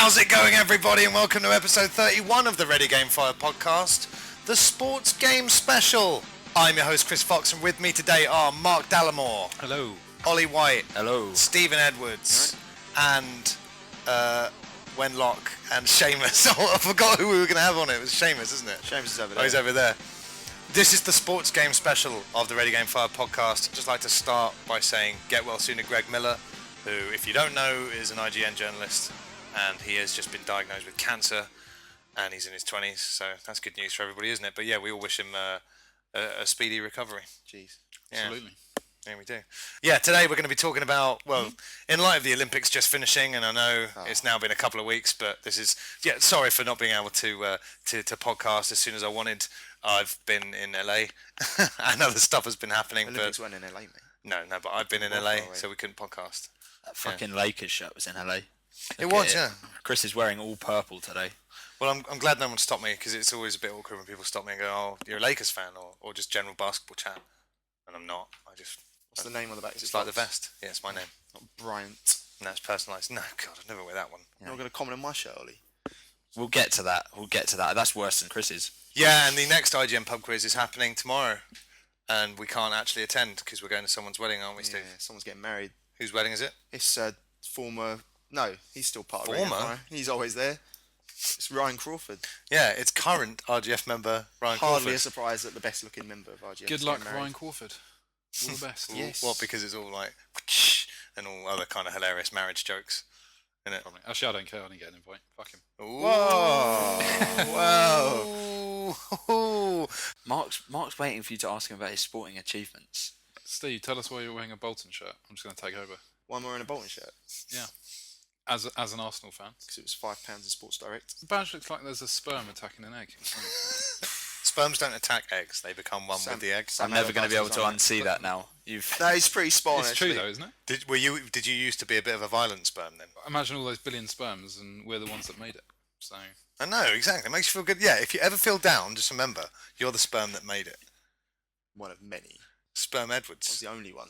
How's it going, everybody, and welcome to episode 31 of the Ready Game Fire podcast, the Sports Game Special. I'm your host, Chris Fox, and with me today are Mark Dallamore. Hello. Olly White. Hello. Stephen Edwards. Right. And Wenlock and Seamus. I forgot who we were going to have on it. It was Seamus, isn't it? Seamus is over there. Oh, he's over there. This is the Sports Game Special of the Ready Game Fire podcast. I'd just like to start by saying get well soon to Greg Miller, who, if you don't know, is an IGN journalist, and he has just been diagnosed with cancer, and he's in his 20s, so that's good news for everybody, isn't it? But yeah, we all wish him a speedy recovery. Jeez. Yeah. Absolutely. Yeah, we do. Yeah, today we're going to be talking about, well, in light of the Olympics just finishing, and I know it's now been a couple of weeks, but this is, sorry for not being able to podcast as soon as I wanted. I've been in LA, and other stuff has been happening. Olympics weren't in LA, mate. No, but I've been in LA, so we couldn't podcast. That fucking Lakers shirt was in LA. It was, yeah. Chris is wearing all purple today. Well, I'm glad no one stopped me, because it's always a bit awkward when people stop me and go, "Oh, you're a Lakers fan," or just general basketball chat, and I'm not. What's the name on the back? It's like the vest. Yeah, it's my name. Not Bryant. No, it's personalised. No, God, I'd never wear that one. You're not going to comment on my shirt, Ollie. We'll get to that. That's worse than Chris's. Yeah, and the next IGN pub quiz is happening tomorrow, and we can't actually attend because we're going to someone's wedding, aren't we, Steve? Yeah, someone's getting married. Whose wedding is it? It's former... No, he's still part of Former? He's always there. It's Ryan Crawford. Yeah, it's current RGF member Ryan Hardly Crawford. a surprise that the best-looking member of RGF Good is luck, getting married. Ryan Crawford. All the best. Yes. What, because it's all like, and all other kind of hilarious marriage jokes, isn't it? Probably. Actually, I don't care. I didn't get an invite. Fuck him. Whoa! Whoa! Mark's waiting for you to ask him about his sporting achievements. Steve, tell us why you're wearing a Bolton shirt. I'm just going to take over. Why am I wearing a Bolton shirt? Yeah. As an Arsenal fan. Because it was £5 in Sports Direct. The badge looks like there's a sperm attacking an egg. Sperms don't attack eggs; they become one with the egg. I'm never going to be able to unsee that now. That is pretty spot on, It's actually. true though, isn't it? Did you used to be a bit of a violent sperm then? Imagine all those billion sperms, and we're the ones that made it. So I know, exactly. It makes you feel good. Yeah, if you ever feel down, just remember you're the sperm that made it. One of many. Sperm I was Edwards. the only one.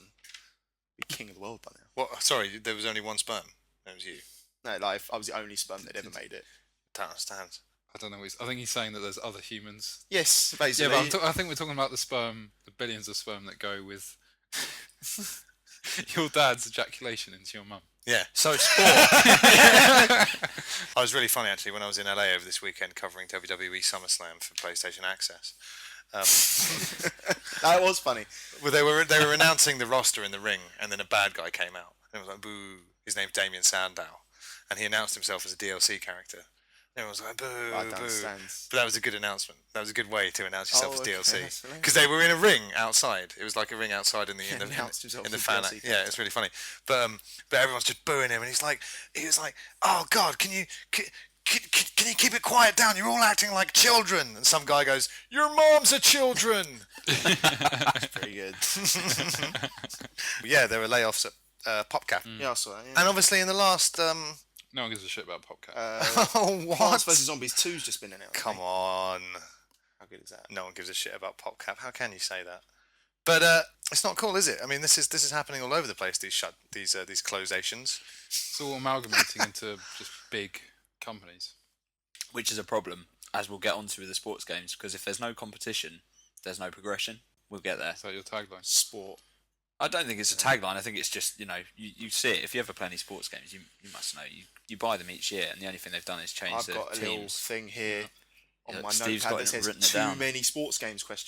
Be king of the world by now. What? Sorry, there was only one sperm. That was you. No, like, I was the only sperm that ever made it. Don't understand. I don't know. I think he's saying that there's other humans. Yes, Yeah, basically. but I think we're talking about the sperm, the billions of sperm that go with your dad's ejaculation into your mum. Yeah. So sport. I was really funny actually when I was in LA over this weekend covering WWE SummerSlam for PlayStation Access. That was funny. Well, they were announcing the roster in the ring, and then a bad guy came out, and it was like, "Boo!" His name's Damien Sandow, and he announced himself as a DLC character. And everyone was like, "Boo, I don't boo!" understand. But that was a good announcement. That was a good way to announce yourself as Okay, DLC, that's hilarious. because they were in a ring outside. It was like a ring outside in the announced himself in the as fan. DLC Yeah, it's really funny. But everyone's just booing him, and he was like, "Oh God, can you keep it quiet down? You're all acting like children." And some guy goes, "Your moms are children." That's pretty good. Yeah, there were layoffs at PopCap. Yeah, I saw that. Yeah. And obviously in the last... No one gives a shit about PopCap. what? Plants vs Zombies 2's just been announced. Come on. How good is that? No one gives a shit about PopCap. How can you say that? But it's not cool, is it? I mean, this is happening all over the place, these closations. It's all amalgamating into just big companies. Which is a problem, as we'll get onto with the sports games, because if there's no competition, there's no progression. We'll get there. Is that your tagline? Sport. I don't think it's a tagline. I think it's just, you see it. If you ever play any sports games, you must know. You buy them each year, and the only thing they've done is change I've the got a little teams. thing here on my Steve's notepad got that it says written it too down. many sports games ? And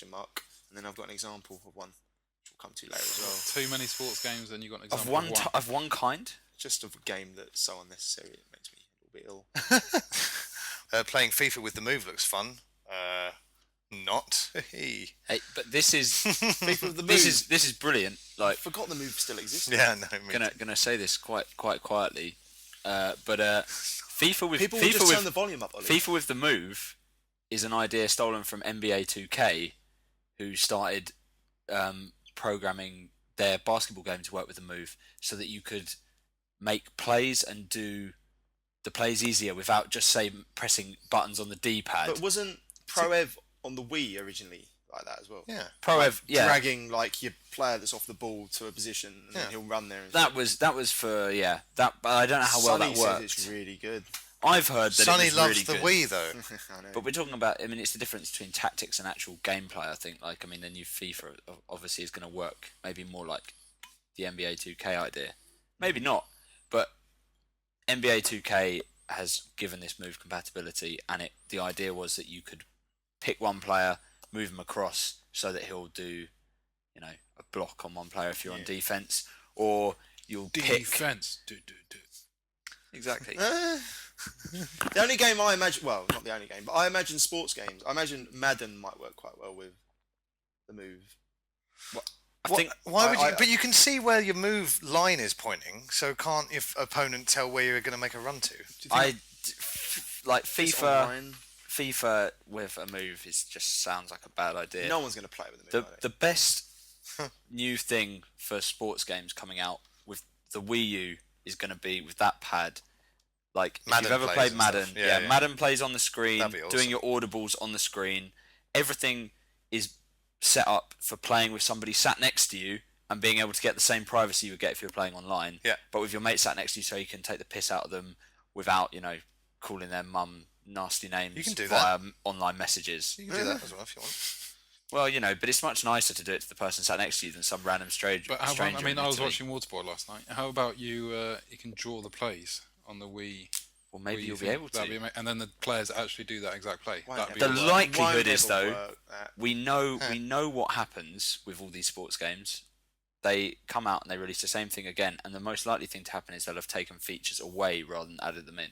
then I've got an example of one, which we'll come to later as well. Too many sports games, and you got an example Of one kind? Just of a game that's so unnecessary it makes me a little bit ill. Playing FIFA with the move looks fun. Not. Hey, but this is FIFA with the move. this is brilliant. I Like, forgot the move still exists. Yeah, no. Me gonna say this quite quietly, but FIFA with People will just turn the volume up, Ollie. FIFA with the move is an idea stolen from NBA 2K, who started programming their basketball game to work with the move, so that you could make plays and do the plays easier without just pressing buttons on the D-pad. But wasn't Pro Ev on the Wii originally like that as well? Yeah. Pro Ev, yeah. Dragging like your player that's off the ball to a position and then he'll run there. And That was for that. But I don't know how well Sonny that said worked. it's really good. I've heard that Sonny it was loves really the good. Wii though. I know. But we're talking about, I mean, it's the difference between tactics and actual gameplay, I think. Like, I mean, the new FIFA obviously is going to work maybe more like the NBA 2K idea. Maybe not, but NBA 2K has given this move compatibility, and the idea was that you could pick one player, move him across so that he'll do, you know, a block on one player if you're on defense, or you'll pick... Defense. Do. Exactly. The only game I imagine, well, not the only game, but I imagine sports games. I imagine Madden might work quite well with the move. I think... Why would you? But you can see where your move line is pointing, so can't your opponent tell where you're going to make a run to? Like It's FIFA... online. FIFA with a move just sounds like a bad idea. No one's going to play with the move. The best new thing for sports games coming out with the Wii U is going to be with that pad. Like, if Madden you've ever plays played and Madden, stuff. Yeah. Madden plays on the screen, That'd be awesome. doing your audibles on the screen. Everything is set up for playing with somebody sat next to you and being able to get the same privacy you would get if you're playing online. Yeah. But with your mate sat next to you, so you can take the piss out of them without, you know, calling their mum nasty names You can do via online messages. You can do that as well if you want. Well, you know, but it's much nicer to do it to the person sat next to you than some random stranger. But how about, stranger I mean, in I was Italy. watching Waterboy last night. How about you can draw the plays on the Wii? Well, maybe Wii you'll be thing? able That'd to. be and then the players actually do that exact play. Won't That'd be The ever awesome. work. likelihood Won't is, ever though, work, that. we know what happens with all these sports games. They come out and they release the same thing again, and the most likely thing to happen is they'll have taken features away rather than added them in.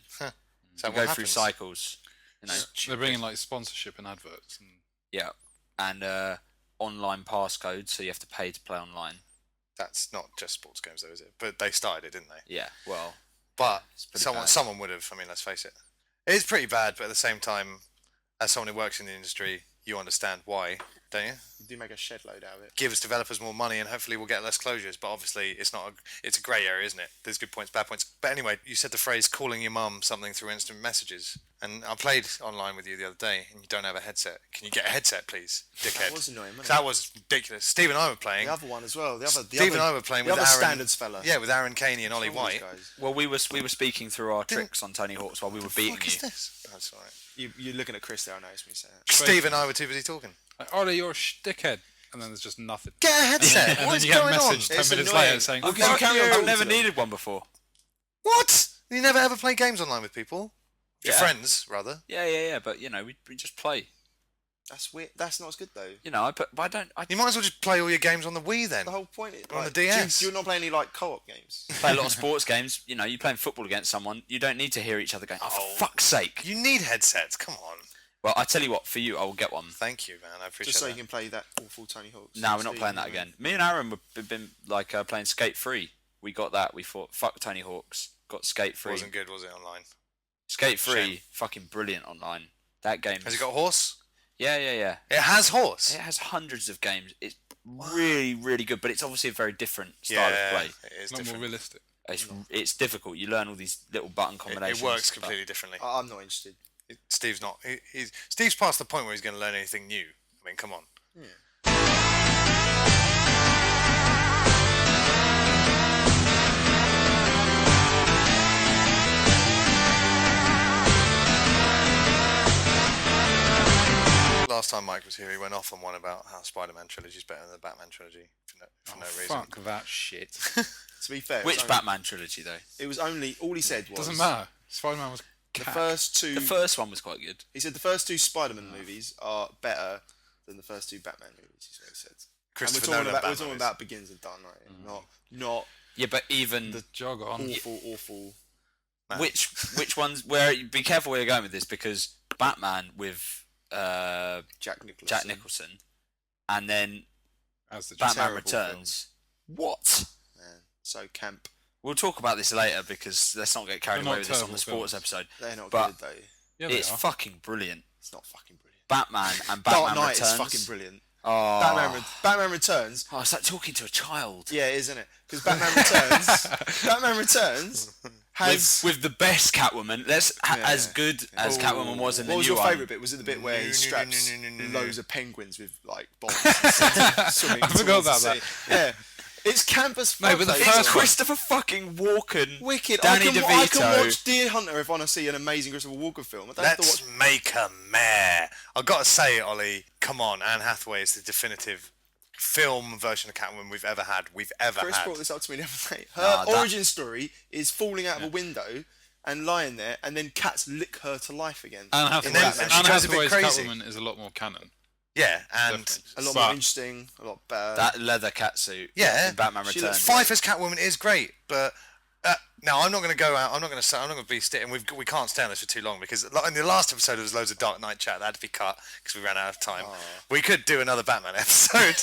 So You what go through happens? cycles. You know, They're bringing like sponsorship and adverts. And yeah, and online passcodes, so you have to pay to play online. That's not just sports games though, is it? But they started it, didn't they? Yeah, well, But pretty bad. someone would have. I mean, let's face it. It is pretty bad, but at the same time, as someone who works in the industry, you understand why, don't you? You do make a shed load out of it. Give us developers more money, and hopefully we'll get less closures. But obviously, it's not. It's a grey area, isn't it? There's good points, bad points. But anyway, you said the phrase "calling your mum" something through instant messages, and I played online with you the other day, and you don't have a headset. Can you get a headset, please, dickhead? That was annoying, wasn't That was ridiculous. Steve and I were playing. The other one as well. Steve and I were playing the with other Aaron. standards fella. Yeah, with Aaron Caney and Ollie What's wrong with White. these guys? well, we were speaking through our tricks on Tony Hawk's while we were beating What you. is this? That's all right. You're looking at Chris there. I noticed when you say that. Steve and I were too busy talking. like, Ollie, you're a dickhead. And then there's just nothing. Get a headset. And What's then you get a going on? message 10 It's minutes annoying. later saying, Well, 'cause you carry on I've talking never to them. needed one before. What? You never ever play games online with people? Your Yeah. friends, rather. Yeah. But you know, we just play. That's weird. That's not as good though. You know, but I don't. I You might as well just play all your games on the Wii then. The whole point is Or on like, the DS. Do you not play any like co-op games? play a lot of sports games. You know, you're playing football against someone. You don't need to hear each other going, "Oh, for fuck's sake!" You need headsets. Come on. Well, I tell you what, for you, I will get one. Thank you, man. I appreciate Just so that. you can play that awful Tony Hawk's. No, we're not playing that again. Me and Aaron have been like playing Skate 3. We got that. We thought, fuck Tony Hawk's. Got Skate 3. Wasn't good, was it, online? Skate 3, Shame. fucking brilliant online. That game. Has it got horse? Yeah. It has horse. It has hundreds of games. It's really, really good, but it's obviously a very different style of play. It is it's not more different. realistic. It's difficult. You learn all these little button combinations. It works but- completely differently. I'm not interested. Steve's not. Steve's past the point where he's going to learn anything new. I mean, come on. Last time Mike was here, he went off on one about how Spider-Man trilogy is better than the Batman trilogy for no reason. Fuck that shit. To be fair, Which Batman trilogy, though? It was only all he said was Doesn't matter. Spider-Man was The cat. first two. The first one was quite good. He said the first two Spider-Man movies are better than the first two Batman movies. Is what he said. Christopher And Nolan we're Batman talking is- about Begins and Dark Knight, not Yeah, but even The Jog on. awful. which ones? Where be careful where you're going with this, because Batman with Jack Nicholson. Jack Nicholson, and then As the Batman terrible Returns. What? Man, so camp. We'll talk about this later, because let's not get carried They're away not with this on terrible the sports films. episode. They're not But good though. Yeah, they It's are. fucking brilliant. It's not fucking brilliant. Batman and Batman Dark Knight Returns. is fucking brilliant. Oh, Batman Returns. Oh, it's like talking to a child. Yeah, it is, isn't it? Because Batman Returns. Batman Returns has. With the best Catwoman. As good as Catwoman was in the What was new your one. favourite bit? Was it the bit where he straps no. loads of penguins with like bombs and sends them swimming I forgot towards the about sea? Yeah. It's campus. No, but the mate. first It's one- Christopher fucking Walken. Wicked. Danny I DeVito. can watch Deer Hunter if I want to see an amazing Christopher Walken film. I don't have to Let's watch. make a mare. I've got to say, Ollie, come on. Anne Hathaway is the definitive film version of Catwoman we've ever had. Chris brought this up to me the other day. Her Nah, that- origin story is falling out of a window and lying there, and then cats lick her to life again. Anne then Hathaway's, she Anne goes a bit Hathaway's crazy. Catwoman is a lot more canon. Yeah, and Definitely. A lot But- more interesting, a lot better. That leather catsuit. Yeah. In Batman She Returns. looks Pfeiffer's Catwoman is great, but now I'm not going to go out. I'm not going to be and we can't stay on this for too long because in the last episode there was loads of Dark Knight chat that had to be cut because we ran out of time. We could do another Batman episode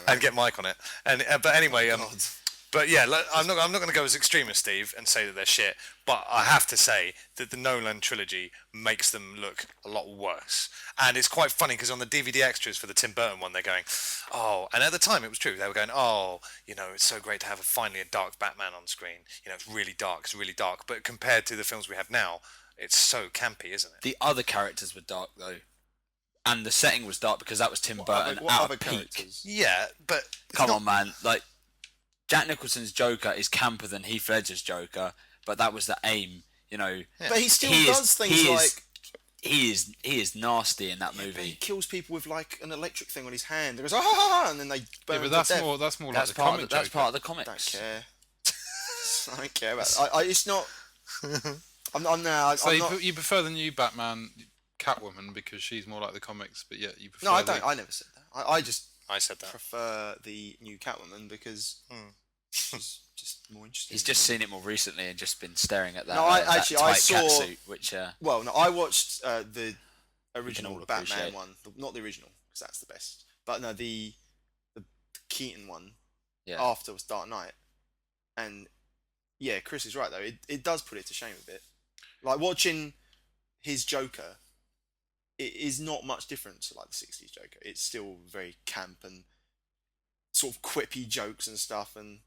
and get Mike on it. And but anyway, but yeah, I'm not going to go as extreme as Steve and say that they're shit. But I have to say that the Nolan trilogy makes them look a lot worse. And it's quite funny because on the DVD extras for the Tim Burton one, they're going, oh, and at the time it was true. They were going, oh, it's so great to have finally a dark Batman on screen. It's really dark. But compared to the films we have now, it's so campy, isn't it? The other characters were dark though, and the setting was dark because that was Tim Burton what out other of peak. characters? Yeah, but Come on, man! Like Jack Nicholson's Joker is camper than Heath Ledger's Joker, but that was the aim, But he still He is- does things he is- like He is nasty in that but he movie. kills people with like an electric thing on his hand. He goes, ah, and then they burn Yeah, but to that's death. more like That's the part. comic Of, that's Joker. part of the I don't comics. care. I don't care about it. It's not. I'm now. So I'm you, not, you prefer the new Batman Catwoman because she's more like the comics, but yet you prefer. no, I the- don't. I never said that. I just I said that. prefer the new Catwoman because she's just more interesting. He's just seen it more recently and just been staring at that. No, I- that actually, tight I saw- catsuit, which Well, no, I watched the original all Batman appreciate. one, not the original because that's the best. But no, the Keaton one yeah. after was Dark Knight, and yeah, Chris is right though. It does put it to shame a bit. Like watching his Joker, it is not much different to like the '60s Joker. It's still very camp and sort of quippy jokes and stuff, and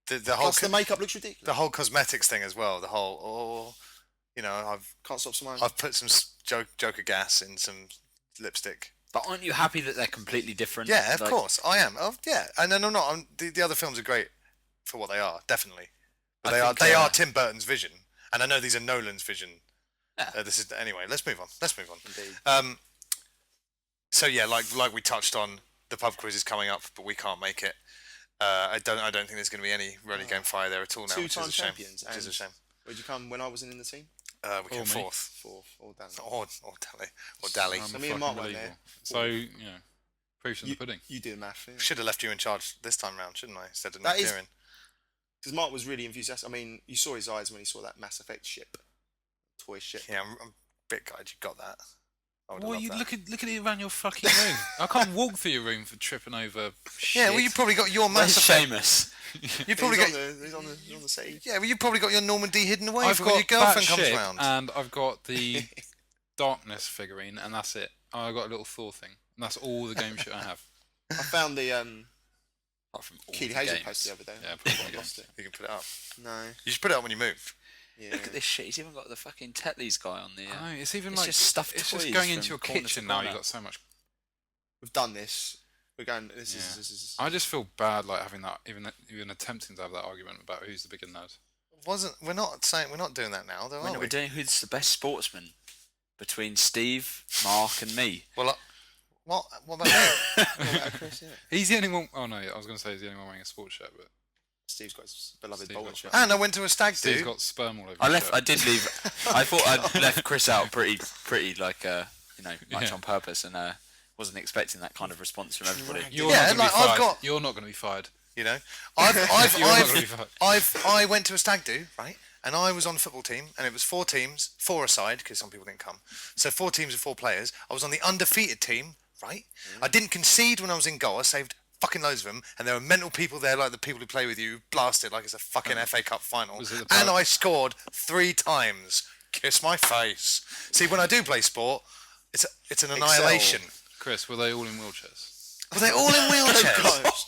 The whole plus the makeup looks ridiculous. the whole cosmetics thing as well. The whole I've Can't stop smiling. put some Joker gas in some lipstick. But aren't you happy that they're completely different? Yeah, of Like, course I am. Oh yeah, and then I'm not. The other films are great for what they are, definitely. But I think, they are Tim Burton's vision, and I know these are Nolan's vision. Yeah. This is anyway. Let's move on. Indeed. So yeah, like we touched on, the pub quiz is coming up, but we can't make it. I don't think there's going to be any Rally Game Fire there at all now, which is Two-time a shame. champions. Which is a and shame. Where'd you come when I wasn't in the team? We came me. fourth, All down. or Dally. So me and Mark went there. So proof's in the pudding. You do the math. Yeah. Should have left you in charge this time round, shouldn't I? Instead of That not is- doing. Because Mark was really enthusiastic. I mean, you saw his eyes when he saw that Mass Effect ship, toy ship. Yeah, I'm a bit glad you got that. I would have Well, loved you that. look at it around your fucking room. I can't walk through your room for tripping over shit. Yeah, well, you probably got your That's Mass Effect. Seamus. You probably he's, got. on the seat. Yeah, well, you probably got your Normandy hidden away I've for when your got that girlfriend comes ship, round. and I've got the Darkness figurine, and that's it. I've got a little Thor thing, and that's all the game shit I have. I found the Apart from all Keely the Hazel games. post the other day. Yeah, I probably lost it. You can put it up. No. You should put it up when you move. Yeah. Look at this shit. He's even got the fucking Tetley's guy on the. No, it's even It's like just stuffed it's toys just going from into your corner to kitchen now. corner. You've got so much. We've done this. We're going. This Yeah. is. I just feel bad like having that, even attempting to have that argument about who's the bigger nerd. We're not doing that now, though, are We're we? doing who's the best sportsman between Steve, Mark, and me. Well, what about me? Chris, yeah. He's the only one. Oh no, I was going to say he's the only one wearing a sports shirt, but Steve's got his beloved Steve's bowling got shirt. And I went to a stag Steve's do. got sperm all over. I his left. shirt. I did leave. I thought I'd left Chris out pretty like much Yeah. on purpose, and wasn't expecting that kind of response from everybody. You're Yeah, not going to like, be I've fired. got- You're not going to be fired. You know, You're not going to be fired. I went to a stag do, right? And I was on the football team, and it was 4 teams, 4 aside, because some people didn't come. So 4 teams of 4 players. I was on the undefeated team, right? I didn't concede when I was in goal. I saved fucking loads of them, and there were mental people there, like the people who play with you, blasted like it's a fucking FA Cup final. Was it the And par- I scored 3 times. Kiss my face. See, when I do play sport, it's an annihilation. Chris, were they all in wheelchairs? Were they all in wheelchairs? Gosh.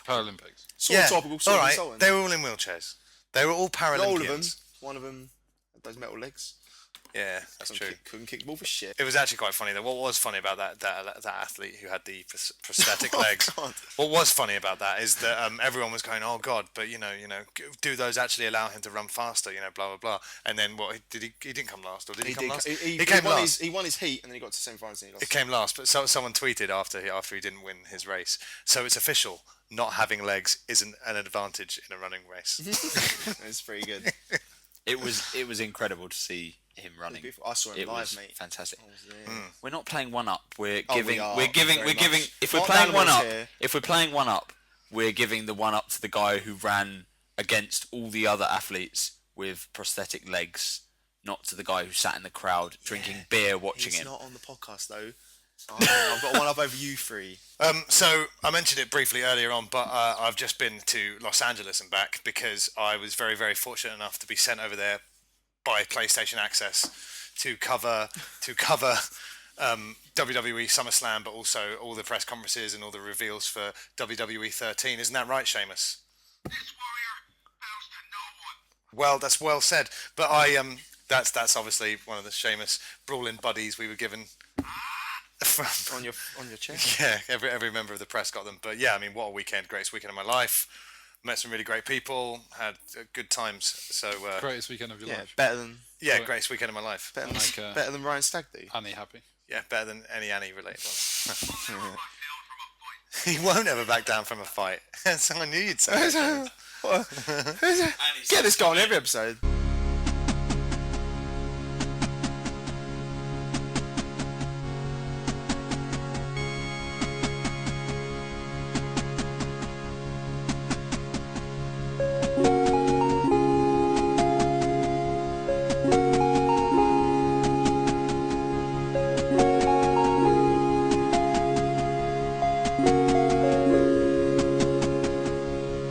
Paralympics. Sort of topical, sort all of right. insulting. They were all in wheelchairs. They were all Not Paralympians. all of them. One of them had those metal legs. Yeah, that's true. Couldn't kick the ball for shit. It was actually quite funny though. What was funny about that athlete who had the prosthetic legs? God. What was funny about that is that everyone was going, "Oh God!" But do those actually allow him to run faster? Blah blah blah. And then what? Did he? He didn't come last, or did he come last? He came won last. He won his heat, and then he got to semi-finals and he lost. It came last, but someone tweeted after he didn't win his race. So it's official. Not having legs isn't an advantage in a running race. It's pretty good. It was incredible to see him running. I saw him It live, was mate. fantastic. I was there. We're not playing one up. We're Oh, giving. we are, we're giving. very We're giving. much. If we're Mark playing one Dallamore's up, here. if we're playing one up, we're giving the one up to the guy who ran against all the other athletes with prosthetic legs, not to the guy who sat in the crowd drinking beer watching He's him. not on the podcast though. I've got one up over you three. So I mentioned it briefly earlier on, but I've just been to Los Angeles and back because I was very, very fortunate enough to be sent over there by PlayStation Access to cover WWE SummerSlam, but also all the press conferences and all the reveals for WWE 13. Isn't that right, Seamus? This warrior bows to no one. Well, that's well said. But that's obviously one of the Seamus brawling buddies we were given. From, On your chair. yeah, every member of the press got them. But yeah, I mean, what a weekend! Greatest weekend of my life. Met some really great people. Had good times. So Greatest weekend of your Yeah, life. better than greatest weekend of my life. better than Ryan Stagdy. Annie happy. Yeah, better than any Annie related one. Back down from a fight. He won't ever back down from a fight. So I knew you'd say that. Get this guy on every episode.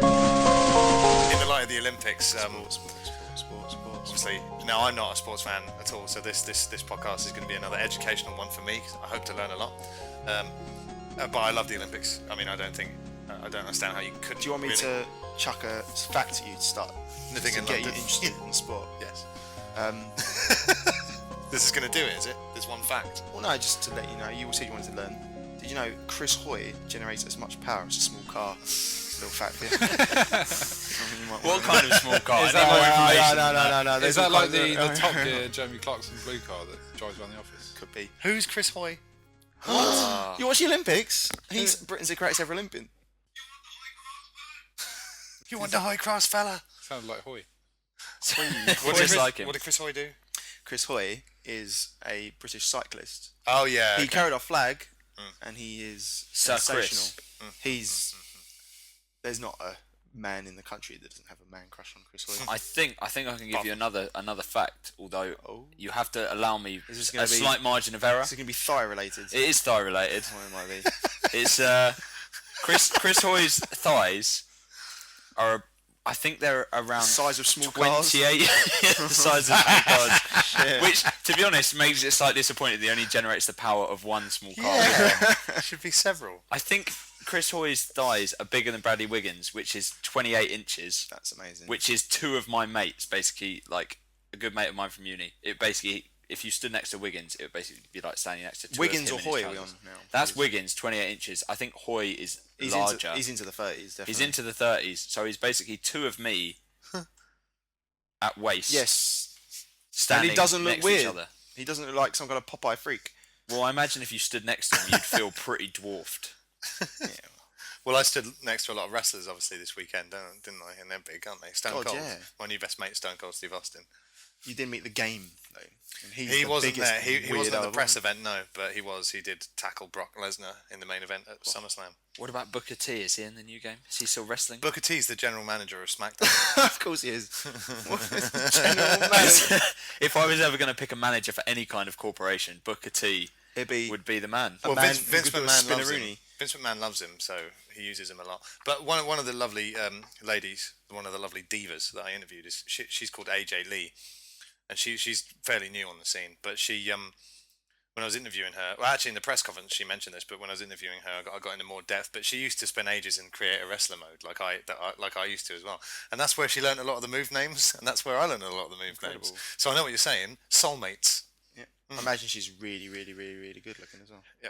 In the light of the Olympics, Sports. obviously, now I'm not a sports fan at all, so this podcast is going to be another educational one for me. I hope to learn a lot. But I love the Olympics. I mean, I don't understand how you couldn't. Do you want me really. to chuck a fact at you to start? Living to in get London. you interested in sport? Yes. Um, This is going to do it, is it? There's one fact. well, no, just to let you know, you said you wanted to learn. Did you know Chris Hoy generates as much power as a small car? Little fact here. What kind of small car? Is that like- No. Is There's that all like kinds the of- Top Gear Jeremy Clarkson's blue car that drives around the office? Could be. Who's Chris Hoy? What? You watch the Olympics? He's Britain's greatest ever Olympian. You want the high class fella? Sounded like Hoy. What Just like him. What did Chris Hoy do? Chris Hoy is a British cyclist. Oh yeah. He okay. carried our flag, and he is Sir sensational. Chris. He's there's not a man in the country that doesn't have a man crush on Chris Hoy. I think I can give you another fact. Although Oh. you have to allow me Is this a gonna be- slight margin of error. This is going to be thigh related. It is thigh related. Oh, it might be. It's Chris Hoy's thighs are. I think they're around Size of small cars. 28. The size of small cars. Shit. Which, to be honest, makes it slightly disappointing. That he only generates the power of one small car. Yeah. Should be several. I think Chris Hoy's thighs are bigger than Bradley Wiggins, which is 28 inches. That's amazing. Which is two of my mates, basically, like a good mate of mine from uni. It basically, if you stood next to Wiggins, it would basically be like standing next to two Wiggins of or him and his Hoy are we on trousers. now? That's Wiggins, 28 inches. I think Hoy is larger. He's into the 30s, definitely. He's into the 30s, so he's basically two of me at waist. Yes. Standing And he doesn't look next to each weird. other. He doesn't look like some kind of Popeye freak. Well, I imagine if you stood next to him, you'd feel pretty dwarfed. Well, I stood next to a lot of wrestlers, obviously, this weekend, didn't I? And they're big, aren't they? Stone God, Cold. yeah. My new best mate, Stone Cold Steve Austin. You didn't meet the game, though. And he's He the wasn't biggest there. He wasn't weirdo at the of press all. event, no, but he was. He did tackle Brock Lesnar in the main event at SummerSlam. What about Booker T? Is he in the new game? Is he still wrestling? Booker T's the general manager of SmackDown. Of course he is. General manager. If I was ever going to pick a manager for any kind of corporation, Booker T It'd be would be the man. Well, man Vince who could do a McMahon loves him. spinneroonie. Vince McMahon loves him, so he uses him a lot. But one of the lovely ladies, one of the lovely divas that I interviewed, is she's called AJ Lee, and she's fairly new on the scene. But she, when when I was interviewing her. Well, actually, in the press conference, she mentioned this, but when I was interviewing her, I got into more depth. But she used to spend ages in create a wrestler mode, like I used to as well. And that's where she learned a lot of the move names, and that's where I learned a lot of the move names. So I know what you're saying. Soulmates. Yeah. I imagine she's really, really, really, really good looking as well. Yeah,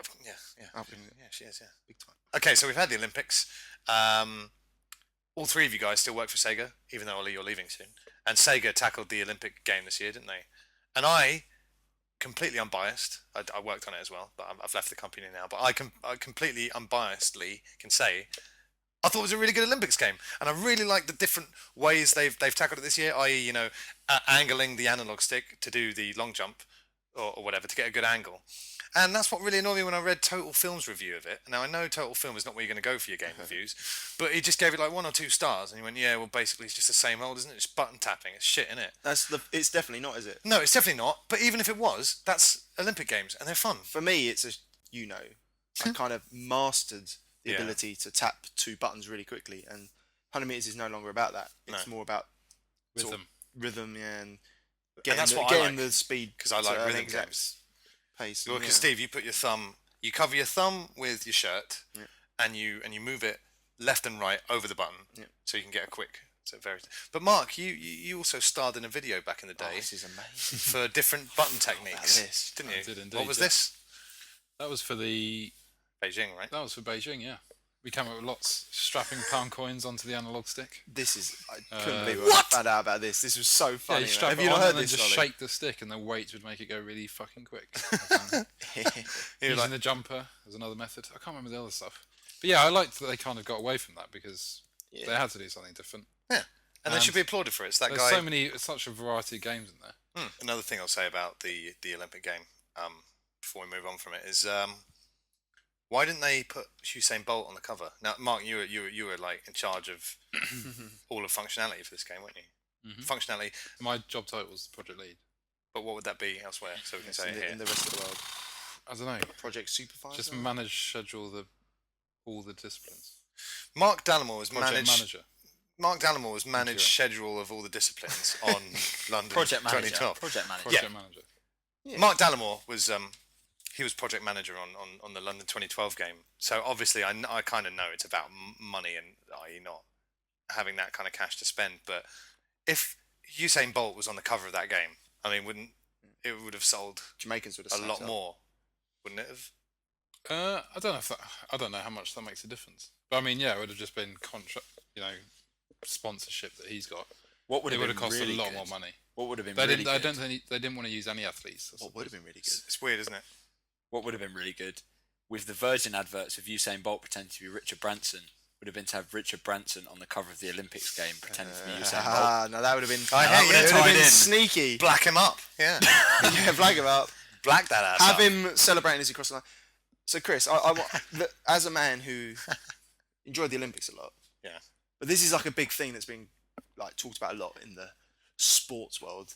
Up in yeah, she is. Yeah, big time. Okay, so we've had the Olympics. All three of you guys still work for Sega, even though Ollie, you're leaving soon. And Sega tackled the Olympic game this year, didn't they? And I, completely unbiased, I worked on it as well, but I've left the company now. But I completely unbiasedly can say I thought it was a really good Olympics game, and I really like the different ways they've tackled it this year. I.e., angling the analog stick to do the long jump or whatever to get a good angle. And that's what really annoyed me when I read Total Film's review of it. Now, I know Total Film is not where you're going to go for your game reviews, but he just gave it like 1 or 2 stars, and he went, yeah, well, basically it's just the same old, isn't it? It's button tapping. It's shit, isn't it? It's definitely not, is it? No, it's definitely not. But even if it was, that's Olympic Games, and they're fun. For me, it's I kind of mastered the ability to tap 2 buttons really quickly, and 100 meters is no longer about that. It's more about rhythm, and getting the speed. Because I like rhythm exact games. Pace. Well, because Steve, you cover your thumb with your shirt, and you move it left and right over the button, so you can get a quick. But Mark, you also starred in a video back in the day. Oh, this is amazing. For different button techniques, didn't you? I did indeed, what was this? That was for the Beijing, right? That was for Beijing, yeah. We came up with lots, strapping pound coins onto the analog stick. I couldn't believe I found out about this. This was so funny. Yeah, you strap Have it you on not heard and then this? just Ollie? shake the stick, and the weight would make it go really fucking quick. You're The jumper as another method. I can't remember the other stuff. But yeah, I liked that they kind of got away from that because they had to do something different. Yeah, and they should be applauded for it. It's that There's guy. such a variety of games in there. Another thing I'll say about the Olympic game, before we move on from it, is why didn't they put Usain Bolt on the cover? Now, Mark, you were like in charge of all of functionality for this game, weren't you? Mm-hmm. Functionality. My job title was project lead. But what would that be elsewhere? So we can say it here. In the rest of the world. I don't know. Project supervisor. Just manage, schedule all the disciplines. Mark Dallamore was Project manager. Mark Dallamore was managed schedule of all the disciplines on London Project manager. 2012. Project manager. Project manager. Yeah. Mark Dallamore was he was project manager on the London 2012 game. So obviously I kind of know it's about money and i.e. not having that kind of cash to spend. But if Usain Bolt was on the cover of that game, I mean, it would have sold Jamaicans would a have lot more, wouldn't it have? I don't know how much that makes a difference. But I mean, yeah, it would have just been sponsorship that he's got. What would It have would been have cost really a lot good? more money. What would have been They really didn't. good? I don't think they didn't want to use any athletes. What would have been really good? It's weird, isn't it? What would have been really good with the Virgin adverts of Usain Bolt pretending to be Richard Branson would have been to have Richard Branson on the cover of the Olympics game pretending to be Usain Bolt. No, that would have been. I hate that it. would have Tied been in. sneaky. Black him up. Yeah. Yeah, black him up. Black that ass Have up. him celebrating as he crosses the line. So, Chris, as a man who enjoyed the Olympics a lot, but this is like a big thing that's been like talked about a lot in the sports world.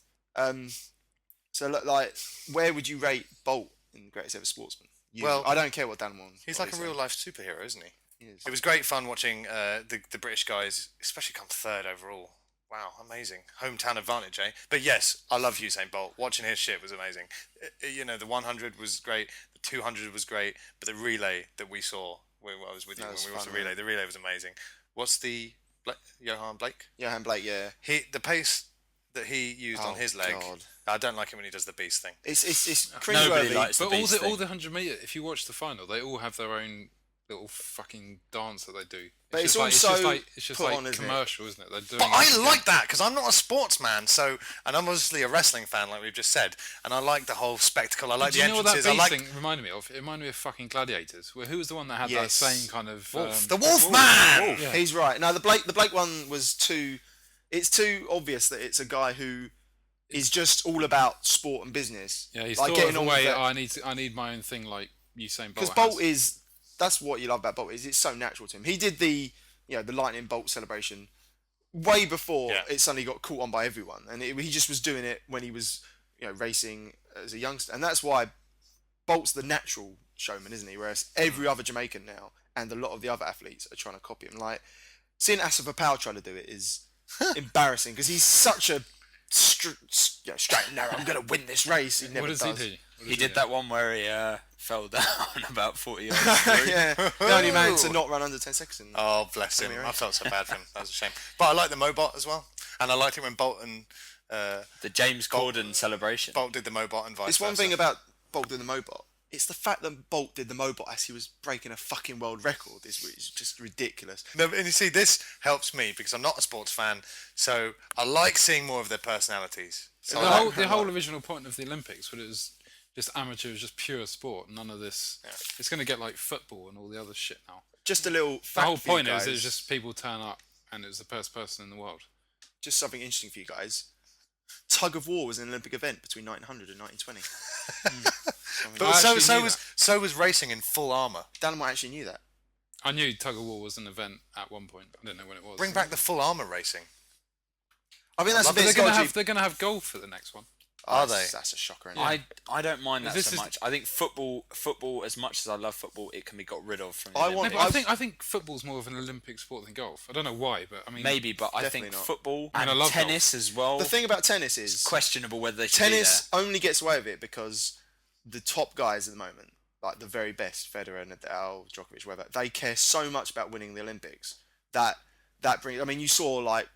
So, like, where would you rate Bolt in the greatest ever sportsman? Well, I don't care what Dan won. He's like a real life superhero, isn't he? He is. It was great fun watching the British guys, especially come third overall. Wow, amazing. Hometown advantage, eh? But yes, I love Usain Bolt. Watching his shit was amazing. The 100 was great, the 200 was great, but the relay that we saw when I was with you when we watched the relay was amazing. What's the Johan Blake? Johan Blake, yeah. The pace that he used on his leg. God. I don't like it when he does the beast thing. It's Nobody cringeworthy. likes the But beast all thing. the 100 meter, if you watch the final, they all have their own little fucking dance that they do. But it's just also it's just put like on, isn't it? commercial, isn't it? They're doing. But I it like that because I'm not a sportsman, and I'm obviously a wrestling fan, like we've just said, and I like the whole spectacle. I like Do the you know what that entrances. beast thing reminded me of? It reminded me of fucking Gladiators. Who was the one that had that Yes. same kind of The Wolfman. Wolf. Yeah. He's right. No, the Blake one was too. It's too obvious that it's a guy who is just all about sport and business. Yeah, he's like thought getting of a on way. with it. I need my own thing, like Usain Bolt. Because Bolt is. That's what you love about Bolt is it's so natural to him. He did the the lightning bolt celebration way before it suddenly got caught on by everyone, and he just was doing it when he was racing as a youngster, and that's why Bolt's the natural showman, isn't he? Whereas every other Jamaican now and a lot of the other athletes are trying to copy him. Like seeing Asafa Powell try to do it is embarrassing because he's such a straight and narrow. I'm going to win this race. He never What does does. he do? He did that one where he fell down about 40 yards through. Yeah, the only man to not run under 10 seconds. Oh, bless him. I felt so bad for him. That was a shame. But I like the Mobot as well. And I liked it when Bolt and... the James Corden celebration. Bolt did the Mobot and vice It's versa. one thing about Bolt doing the Mobot. It's the fact that Bolt did the Mobot as he was breaking a fucking world record is just ridiculous. No, and you see, this helps me because I'm not a sports fan, so I like seeing more of their personalities. So The whole original point of the Olympics, when it was just amateur, just pure sport, none of this. Yeah. It's going to get like football and all the other shit now. Just a little The fact whole for you point is guys. it's just people turn up and it's the best person in the world. Just something interesting for you guys. Tug of war was an Olympic event between 1900 and 1920. But I actually knew so was racing in full armour. Dallamore actually knew that. I knew tug of war was an event at one point. I didn't know when it was. Bring back the full armour racing. I mean, that's a But bit They're going to have golf for the next one. Are they? That's a shocker. Isn't it? I don't mind that This so is- much. I think football, as much as I love football, it can be got rid of from the I No, want- Olympics. but I think football's more of an Olympic sport than golf. I don't know why, but I mean, Maybe, but I Definitely think not. football I mean, and I love tennis as well. The thing about tennis is questionable whether they should tennis only gets away with it because the top guys at the moment, like the very best, Federer, Nadal, Djokovic, whatever, they care so much about winning the Olympics that brings. I mean, you saw like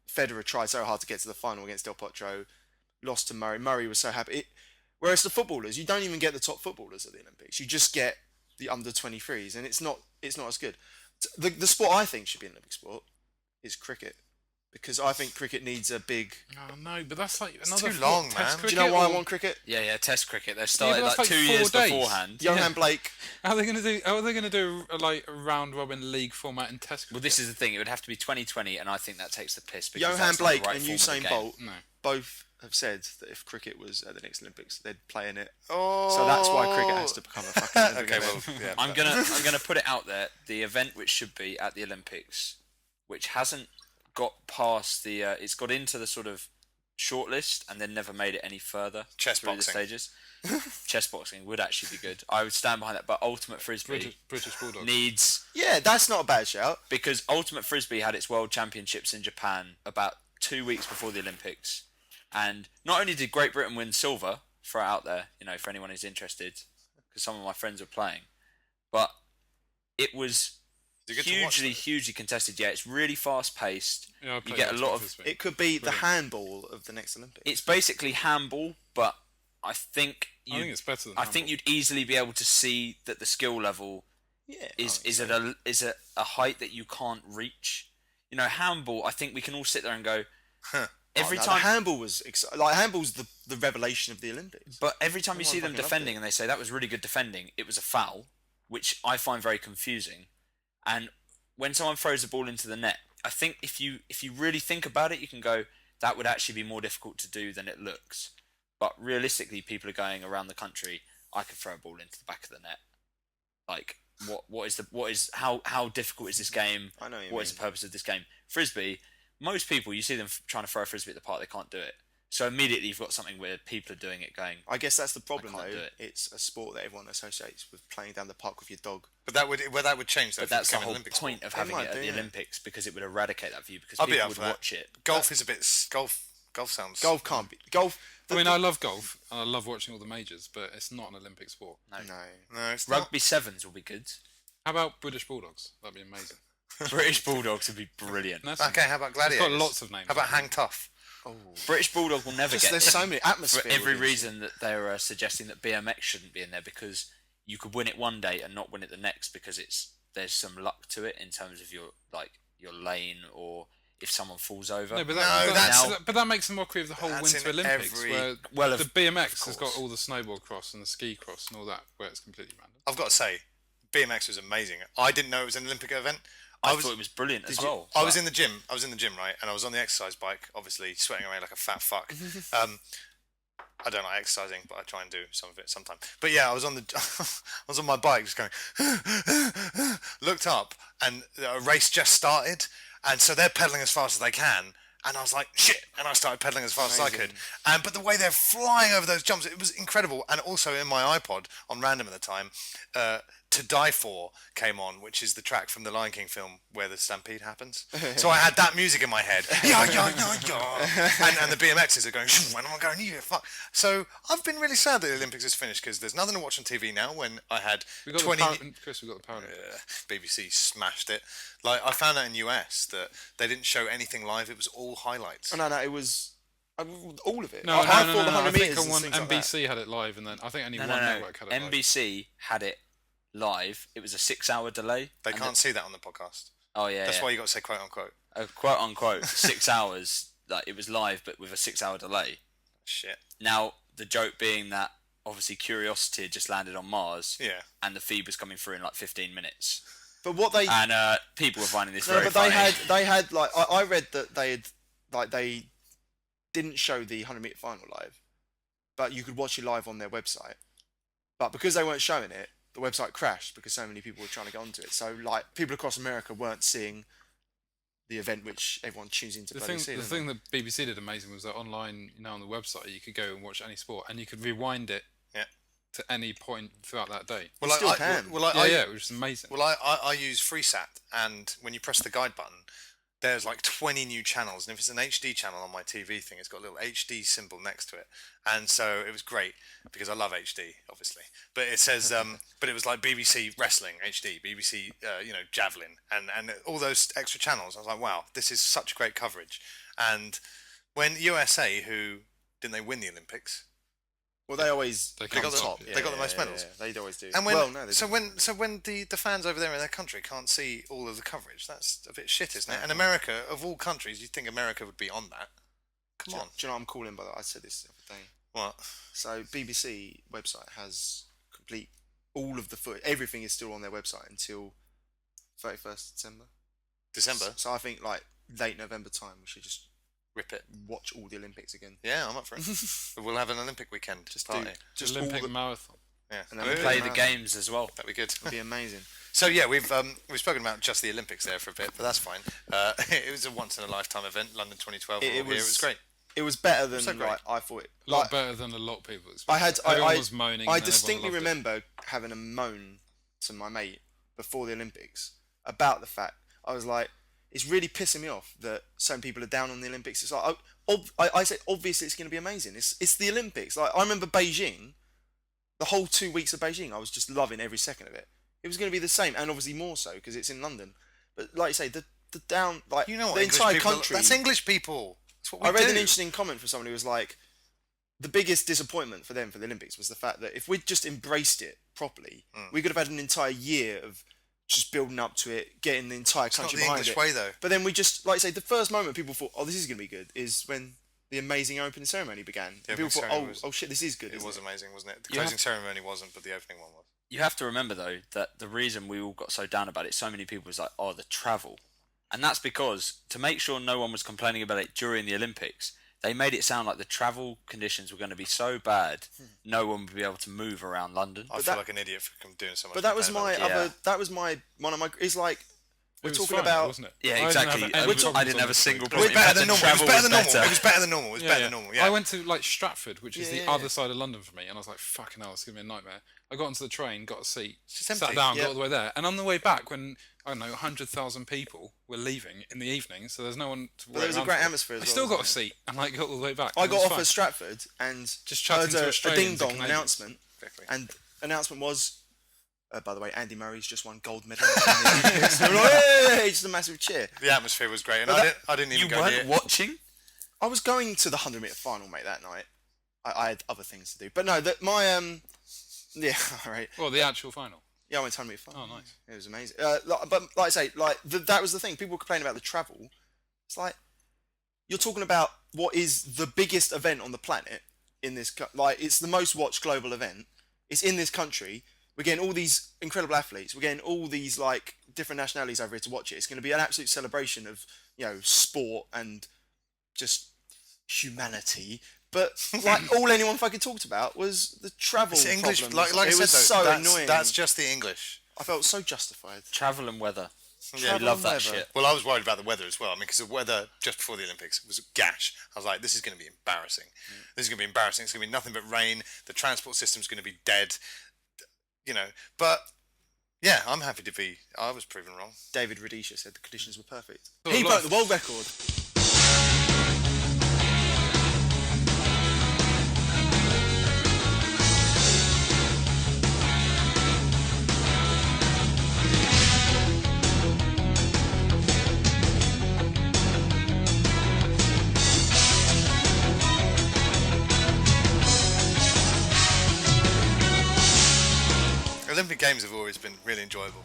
Federer tried so hard to get to the final against Del Potro, lost to Murray. Murray was so happy. Whereas the footballers, you don't even get the top footballers at the Olympics. You just get the under 23s, and it's not as good. The sport I think should be an Olympic sport is cricket. Because I think cricket needs a big... oh, no, but that's like another too long, test man. Do cricket you know why I or- want cricket? Yeah, Test cricket. They but started that's like like 2 4 years days. beforehand. Johan Blake. How are they going to do? How are they going to do a round robin league format in test cricket? Well, this is the thing. It would have to be 2020, and I think that takes the piss. Because Johan that's not the Blake right and form of the Usain game. Bolt No. both have said that if cricket was at the next Olympics, they'd play in it. Oh. So that's why cricket has to become a fucking Olympic Okay, event. well, yeah. I'm gonna put it out there. The event which should be at the Olympics, which hasn't got past the, it's got into the sort of shortlist and then never made it any further Chess through the boxing. stages. Chess boxing would actually be good. I would stand behind that. But Ultimate Frisbee British Bulldogs. needs, Yeah, that's not a bad shout. because Ultimate Frisbee had its World Championships in Japan about 2 weeks before the Olympics, and not only did Great Britain win silver, throw it out there, for anyone who's interested, because some of my friends were playing, but it was Is it good to watch, hugely contested. Yeah, it's really fast paced. Yeah, I You played get a Ultimate lot of. Frisbee. It could be the Brilliant. handball of the next Olympics. It's basically handball, but I think I think it's better than. I think handball. you'd easily be able to see that the skill level yeah, is at a height that you can't reach. Handball. I think we can all sit there and go. Every the time, handball was handball's the revelation of the Olympics. but every time you Everyone see them fucking loved defending it. and they say that was really good defending, it was a foul, which I find very confusing. And when someone throws the ball into the net, I think if you really think about it, you can go, that would actually be more difficult to do than it looks. But realistically, people are going around the country, I could throw a ball into the back of the net. Like, how difficult is this game? I know what you What is mean. the purpose of this game? Frisbee, most people, you see them trying to throw a frisbee at the park, they can't do it. So immediately you've got something where people are doing it going, I guess that's the problem, can't though. do it. It's a sport that everyone associates with playing down the park with your dog. But that would change though. but if it that's the became an whole Olympic point sport. of having might it at do, the yeah. Olympics, because it would eradicate that view, because I'll be people up would for that. watch it. Golf is a bit. Golf sounds. Golf can't be golf. I mean, I love golf and I love watching all the majors, but it's not an Olympic sport. no. No, it's not. Rugby sevens will be good. How about British Bulldogs? That'd be amazing. British Bulldogs would be brilliant. That's Okay, how about Gladiators? got lots of names. How about Hang Tough? Oh. British Bulldog will never get There's in so many for atmosphere. every with this. reason that they're suggesting that BMX shouldn't be in there, because you could win it one day and not win it the next, because there's some luck to it in terms of your lane, or if someone falls over. No, but No, that makes a mockery of the whole That's Winter in Olympics, every- where Well, the of BMX has got course. all the snowboard cross and the ski cross and all that, where it's completely random. I've got to say, BMX was amazing. I didn't know it was an Olympic event. I thought it was brilliant as well. I was in the gym, right? And I was on the exercise bike, obviously sweating away like a fat fuck. I don't like exercising, but I try and do some of it sometimes. But yeah, I was on my bike, just going, looked up, and a race just started, and so they're pedaling as fast as they can. And I was like, shit! And I started pedaling as fast as I could. But the way they're flying over those jumps, it was incredible. And also in my iPod, on random at the time, To Die For came on, which is the track from the Lion King film where the stampede happens. So I had that music in my head. Yeah, yeah, yeah, yeah. And the BMXs are going, and I'm going, yeah, fuck. So I've been really sad that the Olympics is finished because there's nothing to watch on TV now when I had We got 20... Chris, we got the Paralympics. BBC smashed it. Like, I found out in US that they didn't show anything live. It was all highlights. Oh, no, it was all of it. No, I thought the 100 I think meters on and one things like that. NBC had it live, and then I think only No, one no, no. network had it live. NBC had it live. It was a 6-hour delay. They can't see that on the podcast. Oh yeah. That's yeah. why you got to say quote unquote. Quote unquote 6 hours. Like it was live, but with a 6-hour delay. Shit. Now the joke being that obviously Curiosity had just landed on Mars, Yeah. and the feed was coming through in like 15 minutes, But what they and people were finding this no, very but funny. they had like I read that they didn't show the 100-meter final live, but you could watch it live on their website. But because they weren't showing it, the website crashed because so many people were trying to get onto it. So like people across America weren't seeing the event which everyone tunes into. The thing that BBC did amazing was that online, on the website, you could go and watch any sport, and you could rewind it to any point throughout that day. Well, still can. It was amazing. Well, I use FreeSat, and when you press the guide button, there's like 20 new channels, and if it's an HD channel on my TV thing, it's got a little HD symbol next to it, and so it was great because I love HD, obviously. But it says, but it was like BBC Wrestling HD, BBC, Javelin, and all those extra channels. I was like, wow, this is such great coverage. And when USA, who didn't they win the Olympics? Well, they always They got come the top. They got the most medals. Yeah, they always do. And when, well, no, they so don't. when the fans over there in their country can't see all of the coverage, that's a bit shit, isn't it? And America, of all countries, you'd think America would be on that. Come on. Do you know what I'm calling by that? I said this the other day. What? So BBC website has complete all of the footage. Everything is still on their website until 31st December. December? So I think like late November time we should just Rip it. watch all the Olympics again. Yeah, I'm up for it. We'll have an Olympic weekend. Just party. Just Olympic all the, marathon. Yeah. and then We we play the marathon. games as well. That'd be good. It'd be amazing. So yeah, we've spoken about just the Olympics there for a bit, but that's fine. It was a once in a lifetime event, London 2012. It It was great. It was better than So great. like I thought. A lot Like, better than a lot of people I expected. had Everyone I was moaning. I and then distinctly everyone loved it. remember having a moan to my mate before the Olympics about the fact I was like, it's really pissing me off that some people are down on the Olympics. It's like I said obviously it's going to be amazing. It's the Olympics. Like I remember Beijing, the whole 2 weeks of Beijing, I was just loving every second of it. It was going to be the same, and obviously more so because it's in London. But like you say, the down like You know what the English entire people, country. That's English people. That's what we I read do. an interesting comment from someone who was like, the biggest disappointment for them for the Olympics was the fact that if we'd just embraced it properly, we could have had an entire year of just building up to it, getting the entire It's not country the behind English it. way, though. But then we just, like I say, the first moment people thought, oh, this is going to be good, is when the amazing opening ceremony began. The And people opening thought, ceremony was- oh shit, this is good. It isn't was amazing, wasn't it? The You closing ceremony wasn't, but the opening one was. You have to remember though that the reason we all got so down about it, so many people was like, oh, the travel, and that's because to make sure no one was complaining about it during the Olympics, they made it sound like the travel conditions were going to be so bad, no one would be able to move around London. I feel like an idiot for doing so much. But that was my complaining about other. Yeah. That was my one of my. It's like It we're was talking fine, about. wasn't it? Yeah, I didn't exactly. have any I problems didn't on have a this single week. it. It was problem. better than The normal. It was travel better than normal. better. It was better than normal. It was better than normal. Yeah. I went to like Stratford, which is the Yeah. other side of London for me, and I was like, "Fucking hell, it's gonna be a nightmare." I got onto the train, got a seat, It's sat empty. down, Yeah. got all the way there, and on the way back, when I don't know, 100,000 people were leaving in the evening, so there's no one to. But there was a wait great around for. atmosphere as I well, still got a wasn't seat, and like got all the way back. I and it got was off fine. at Stratford and Just chatting heard to a Australians ding and dong Canadians. announcement, Exactly. and announcement was. By the way, Andy Murray's just won gold medal. And we're like, hey, just a massive cheer. The atmosphere was great, and But I didn't even You go near weren't it. watching? I was going to the 100-meter final, mate, that night. I had other things to do, but no, my yeah, all right, Well, the actual final. yeah, I went to 100-meter final. Oh, nice. It was amazing. But like I say, like that was the thing. People were complaining about the travel. It's like you're talking about what is the biggest event on the planet in this. Like it's the most watched global event. It's in this country. We're getting all these incredible athletes. We're getting all these like different nationalities over here to watch it. It's going to be an absolute celebration of sport and just humanity. But like all anyone fucking talked about was the travel. It's English, problems. like I it said, was though, so that's, annoying. that's just the English. I felt so justified. Travel and weather. Yeah. We love and that weather. shit. Well, I was worried about the weather as well. I mean, because the weather just before the Olympics was gash. I was like, this is going to be embarrassing. This is going to be embarrassing. It's going to be nothing but rain. The transport system's going to be dead. But Yeah, I'm happy to be. I was proven wrong. David Rudisha said the conditions were perfect. Oh, He love. broke the world record. Olympic Games have always been really enjoyable.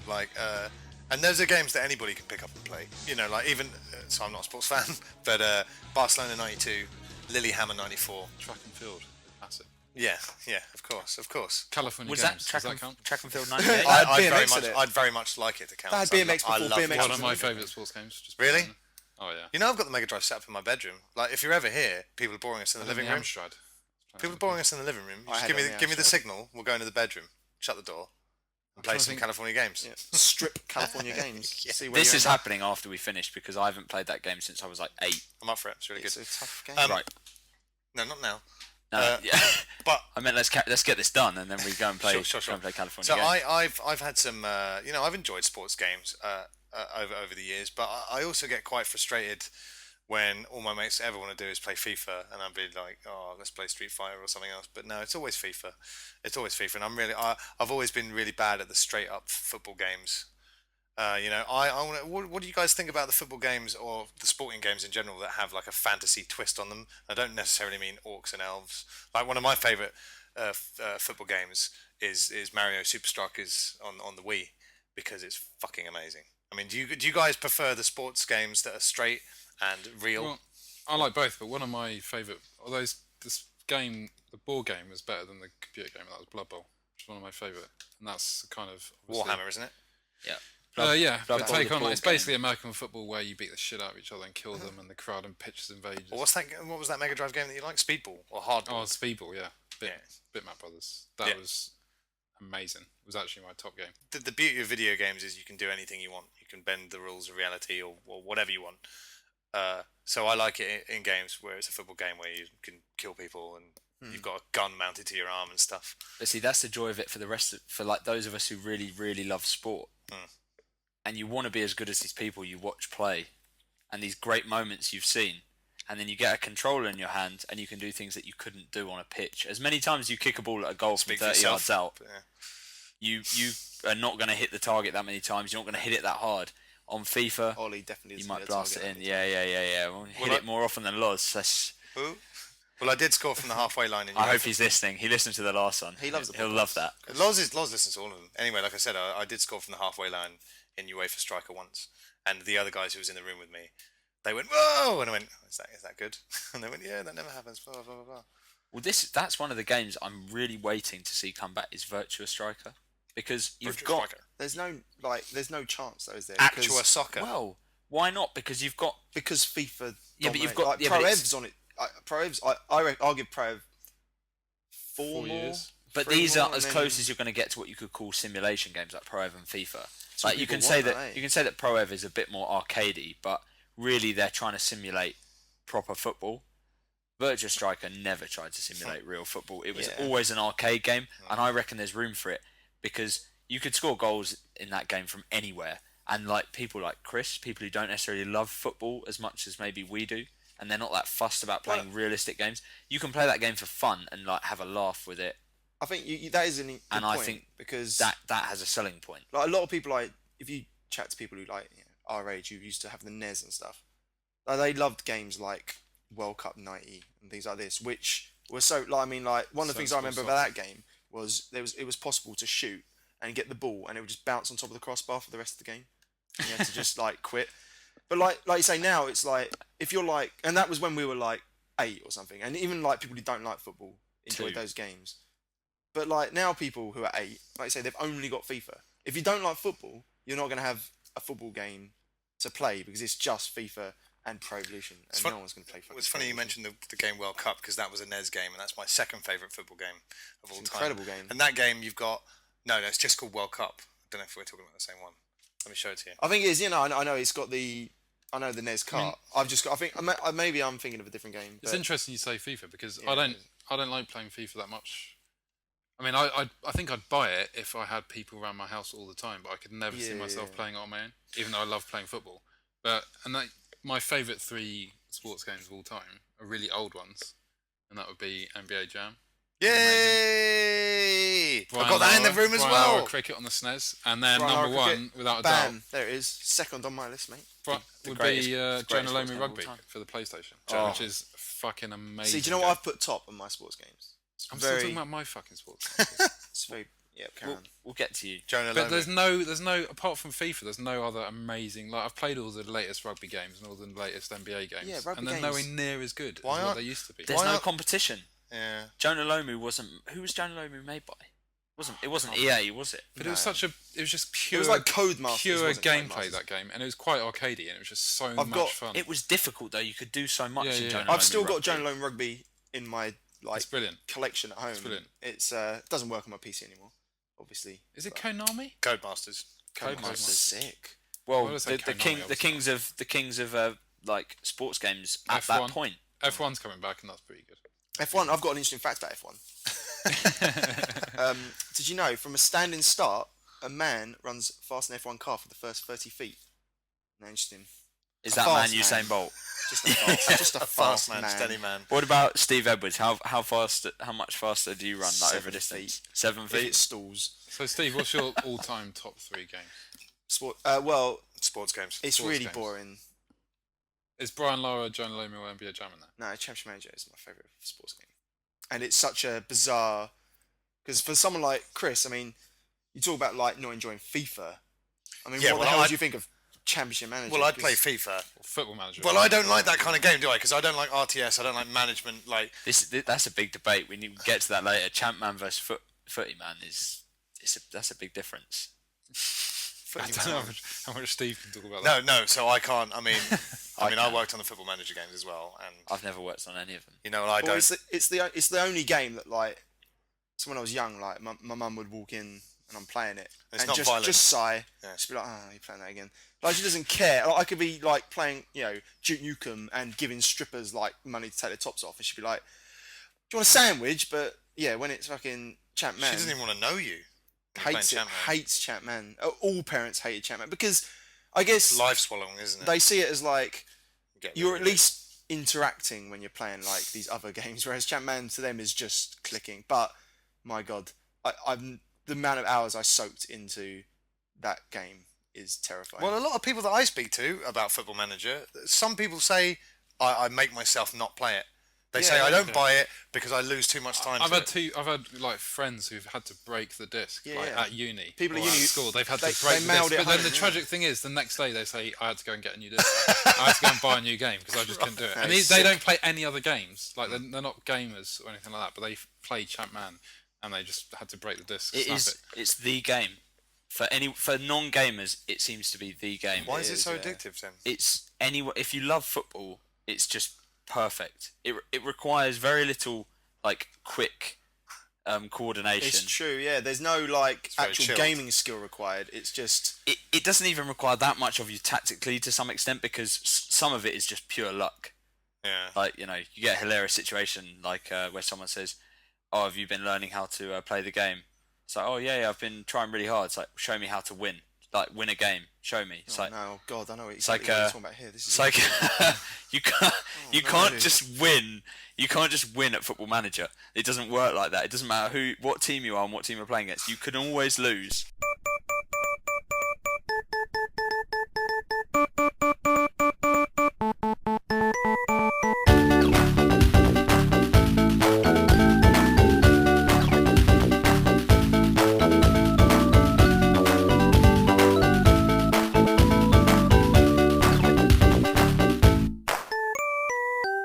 And those are games that anybody can pick up and play. You know, like even so, I'm not a sports fan, but Barcelona '92, Lillehammer '94. Track and field. That's it. Yeah, of course. California Was Games. that track, Does that and, count? track and field 98? I'd very much like it to count. That had BMX I before love BMX One was of my Olympic. favourite sports games. Just Really? Oh yeah. You know, I've got the Mega Drive set up in my bedroom. Like, if you're ever here, people are boring us in the living room. Amstrad. People are boring us in the living room. I Just had give me it on the give me the Amstrad. signal. We'll go into the bedroom, shut the door, and play trying to some think- California Games. Yeah. Strip California Games. Yeah. See where This you is end up. happening after we finish because I haven't played that game since I was like 8. I'm up for it. It's really good. It's a tough game. Right. No, not now. No, yeah. But I mean, let's get this done and then we go and play. Sure. Go and play California. so Games. I've had some I've enjoyed sports games over the years, but I also get quite frustrated when all my mates ever want to do is play FIFA, and I'd be like, oh, let's play Street Fighter or something else. But no, it's always FIFA. And I've always been really bad at the straight up football games. What do you guys think about the football games or the sporting games in general that have like a fantasy twist on them? I don't necessarily mean orcs and elves. Like one of my favourite football games is Mario Super Strikers on the Wii because it's fucking amazing. I mean, do you guys prefer the sports games that are straight and real? Well, I like both, but one of my favourite, although this game, the board game, was better than the computer game. That was Blood Bowl, which is one of my favourite, and that's kind of obviously- Warhammer, isn't it? yeah. Yeah, Blood but Bowl, take the on board it's game. basically American football where you beat the shit out of each other and kill them, and the crowd and pitches invade. Well, what was that Mega Drive game that you like? Speedball or Hardball? Oh, Speedball, yeah. Bitmap Brothers. That Yeah. was amazing. It was actually my top game. The beauty of video games is you can do anything you want. You can bend the rules of reality or whatever you want. So I like it in games where it's a football game where you can kill people and you've got a gun mounted to your arm and stuff. But see, that's the joy of it for like those of us who really, really love sport. And you want to be as good as these people you watch play, and these great moments you've seen, and then you get a controller in your hand and you can do things that you couldn't do on a pitch. As many times as you kick a ball at a goal from Speak for 30 yourself. yards out, Yeah. you are not going to hit the target that many times. You're not going to hit it that hard. On FIFA, Ollie definitely you is might gonna blast it target in. that. Yeah. We'll hit it more often than Loz. That's, Who? Well, I did score from the halfway line. I hope he's listening. He listened to the last one. He loves the He'll podcast. love that. Loz listens to all of them. Anyway, like I said, I did score from the halfway line in UEFA Striker once, and the other guys who was in the room with me, they went whoa, and I went, is that good? And they went, yeah, that never happens. Blah blah blah blah. Well, that's one of the games I'm really waiting to see come back is Virtua Striker, because you've Virtua got Striker. There's no chance though, is there? Actua Because- Soccer. well, why not? Because you've got because FIFA. Yeah, but you've dominate- got- like, yeah, Pro but it's- Ev's on it. Pro Ev's. I'll give Pro Ev 4 4 more. years. But 3 these more, are as and close then- as you're going to get to what you could call simulation games like Pro Ev and FIFA. Some Like you people can say want that that, eh? you can say that Pro Ev is a bit more arcadey, but really they're trying to simulate proper football. Virtua Striker never tried to simulate real football. It was Yeah. always an arcade game, and I reckon there's room for it because you could score goals in that game from anywhere. And like people like Chris, people who don't necessarily love football as much as maybe we do, and they're not that fussed about playing realistic games, you can play that game for fun and like have a laugh with it. I think that is an good And point I think because that has a selling point. like a lot of people, like if you chat to people who like our age who used to have the NES and stuff, like, they loved games like World Cup '90 and things like this, which was so like one of the things I remember about that game was it was possible to shoot and get the ball and it would just bounce on top of the crossbar for the rest of the game. And you had to just like quit. But like you say now, it's like if you're like, and that was when we were like 8 or something, and even like people who don't like football enjoyed 2. those games. But like now, people who are 8, like I say, they've only got FIFA. If you don't like football, you're not going to have a football game to play because it's just FIFA and Pro Evolution, and no one's going to play FIFA. It's funny you mentioned the game World Cup because that was a NES game, and that's my second favourite football game of all time. Incredible game. And that game you've got no, it's just called World Cup. I don't know if we're talking about the same one. Let me show it to you. I think it is. I know it's got the. I know the NES cart. I've just got. I think maybe I'm thinking of a different game. It's but- interesting you say FIFA because Yeah, I don't like playing FIFA that much I mean, I think I'd buy it if I had people around my house all the time, but I could never see myself playing it on my own, even though I love playing football. My favourite 3 sports games of all time are really old ones, and that would be NBA Jam. Yay! I've got that in the room as Brian well. Lara Cricket on the SNES, and then Brian number Lara 1, Cricket, without a Bam. doubt, There it is. Second on my list, mate. would greatest- be greatest Jonah sports Lomu game of Rugby all time. for the PlayStation, Oh. which is fucking amazing. See, do you know what I've put top on my sports games? I'm still talking about my fucking sports. It's very. Yeah, carry on. We'll get to you. Jonah But Lomu. there's no apart from FIFA, there's no other amazing. Like I've played all the latest rugby games and all the latest NBA games, Yeah, rugby and they're games- nowhere near as good Why as what aren't- they used to be. There's Why no not? competition. Yeah. Jonah Lomu wasn't. Who was Jonah Lomu made by? It wasn't EA, was it? But it was it was just pure. It was like Codemasters, pure wasn't it? gameplay Codemasters. that game, and it was quite arcadey, and it was just so I've got- much fun. It was difficult though. You could do so much Yeah, in yeah. Jonah I've Lomu still got Rugby. Jonah Lomu Rugby in my It's brilliant. collection at home. It's brilliant. It's doesn't work on my PC anymore, obviously. Is it Konami? Codemasters. Codemasters sick. Well, Well, let's say the Konami, kings of like sports games at F1. that point. F1's coming back, and that's pretty good. F1. I've got an interesting fact about F1. Did you know from a standing start, a man runs fast an F1 car for the first 30 feet? No, interesting. Is A that man fast Usain Bolt? Just a fast, just a Fast man, steady man. What about Steve Edwards? How fast? How much faster do you run like over 7 distance? feet. 7 If feet. it stalls. So, Steve, what's your all-time top 3 games? Sport. Well, Sports games. it's Sports really games. boring. Is Brian Lara, Jonah Lomu, or NBA Jam in there? No, Championship Manager is my favourite sports game. And it's such a bizarre... Because for someone like Chris, I mean, you talk about like not enjoying FIFA. I mean, Yeah, what well, the hell I- do you think of Championship Manager? Well, I'd play 'Cause FIFA. Or Football Manager? Well, I don't like that kind of game, do I? Because I don't like RTS. I don't like management. Like, That's a big debate. We need to get to that later. Champ man versus footy man that's a big difference. I don't know how much Steve can talk about that. no. So I can't. I mean, I worked on the Football Manager games as well, and I've never worked on any of them. you know, I Well, don't. it's the only game that like. So when I was young, like my mum would walk in and I'm playing it, It's and not just violent. just sigh, Yeah. just be like, oh, you're playing that again. Like she doesn't care. Like, I could be like playing, Duke Nukem and giving strippers like money to take their tops off, and she'd be like, "Do you want a sandwich?" But yeah, when it's fucking Champ Man, She doesn't even want to know you. hates it. Champ Man. Hates Champ Man. All parents hated Champ Man because I guess Life swallowing, isn't it? they see it as like Get you're rid at of it. least interacting when you're playing like these other games, whereas Champ Man to them is just clicking. But my God, I've the amount of hours I soaked into that game is terrifying. Well, a lot of people that I speak to about Football Manager, some people say I make myself not play it. They say I don't buy it because I lose too much time. I've to had it. I've had like friends who've had to break the disc Yeah, like yeah. at uni. People at or uni, school, they've had they- to break they the mailed disc. it But then home, the yeah. tragic thing is, the next day they say I had to go and get a new disc. I had to go and buy a new game because I just couldn't do it. That And is they sick. don't play any other games. Like they're not gamers or anything like that. But they play Champ Man, and they just had to break the disc. It's the game. For non-gamers, it seems to be the game. Why is it so yeah. addictive then? It's if you love football, it's just perfect. It requires very little like quick coordination. it's true. Yeah, there's no like very actual chilled. gaming skill required. It's just It doesn't even require that much of you tactically to some extent because some of it is just pure luck. Yeah. Like you get a hilarious situation like where someone says, "Oh, have you been learning how to play the game?" It's like, "Oh yeah, I've been trying really hard." It's like, "Show me how to win. Like win a game. Show me." It's like no, God, I know it's like, exactly what you're talking about here. This is it's like you can't no, can't really. just win. You can't just win at Football Manager. It doesn't work like that. It doesn't matter what team you are and what team you're playing against. You can always lose.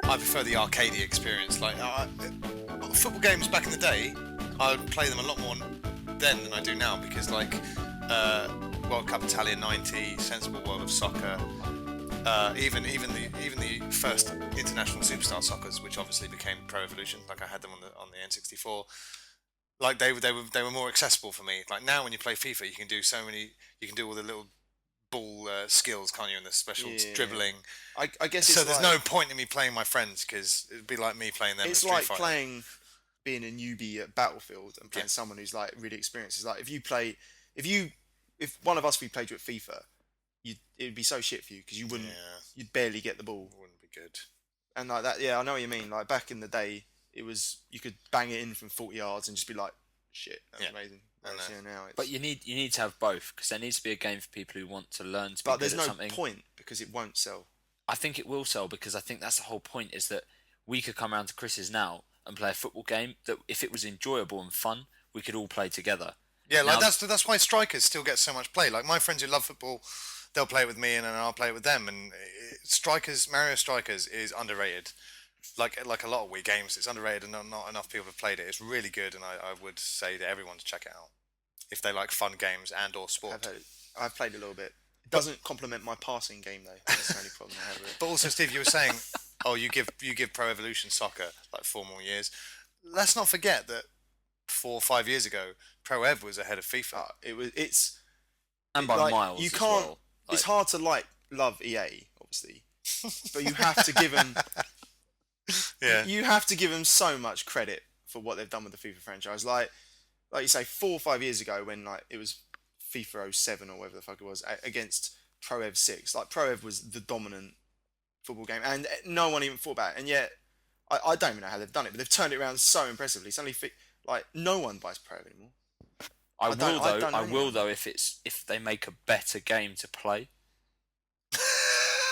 I prefer the arcadey experience. Like football games back in the day, I would play them a lot more then than I do now because like World Cup Italia '90, Sensible World of Soccer, even the first international superstar soccers, which obviously became Pro Evolution. Like I had them on the N64. Like they were more accessible for me. Like now when you play FIFA, you can do all the little ball skills, can't you? And the special Yeah. dribbling. I guess So it's there's like, no point in me playing my friends because it'd be like me playing them. It's at Street like Fighter. playing being a newbie at Battlefield and playing someone who's like really experienced. It's like if one of us we played you at FIFA, it'd be so shit for you because you'd barely get the ball. It wouldn't be good. And like that, yeah, I know what you mean. Like back in the day, you could bang it in from 40 yards and just be like, shit, that's amazing. Now But you need to have both because there needs to be a game for people who want to learn to be but good there's at no something. point because it won't sell. I think it will sell because I think that's the whole point is that we could come around to Chris's now and play a football game that if it was enjoyable and fun, we could all play together. Yeah, like that's why strikers still get so much play. Like my friends who love football, they'll play it with me and then I'll play it with them. And Mario Strikers is underrated. Like a lot of Wii games, it's underrated and not enough people have played it. It's really good, and I would say to everyone to check it out if they like fun games and or sport. I've played a little bit. It doesn't complement my passing game though. That's the only problem I have with it. But also, Steve, you were saying, you give Pro Evolution Soccer like 4 more years. Let's not forget that 4 or 5 years ago, Pro Ev was ahead of FIFA. And by miles. You as can't. well. It's hard to love EA, obviously, but you have to give them. Yeah. You have to give them so much credit for what they've done with the FIFA franchise. Like you say, 4 or 5 years ago when it was FIFA 07 or whatever the fuck it was against Pro Ev 6. Like Pro Ev was the dominant football game, and no one even thought about it. And yet, I don't even know how they've done it, but they've turned it around so impressively. Suddenly, no one buys Pro Ev anymore. I will though if they make a better game to play.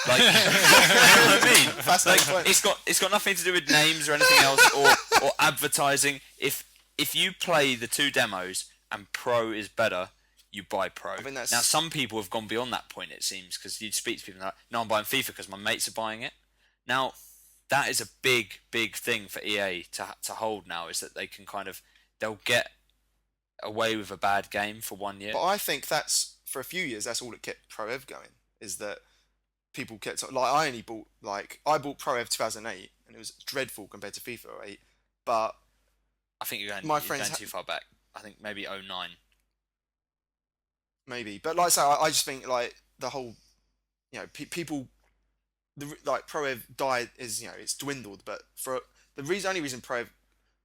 Like, you know what I mean? That's like, it's got nothing to do with names or anything else or advertising. If you play the 2 demos and Pro is better, you buy Pro. Now some people have gone beyond that point. It seems because you'd speak to people like, no, I'm buying FIFA because my mates are buying it. Now that is a big thing for EA to hold now is that they can they'll get away with a bad game for 1 year. But I think that's for a few years. That's all that kept Pro Ev going. Is that people kept I bought Pro Ev 2008 and it was dreadful compared to FIFA 08. But I think you're going too far back. I think maybe 09. Maybe, but like I say, I just think the whole, people, Pro Ev died is it's dwindled. But for only reason Pro Ev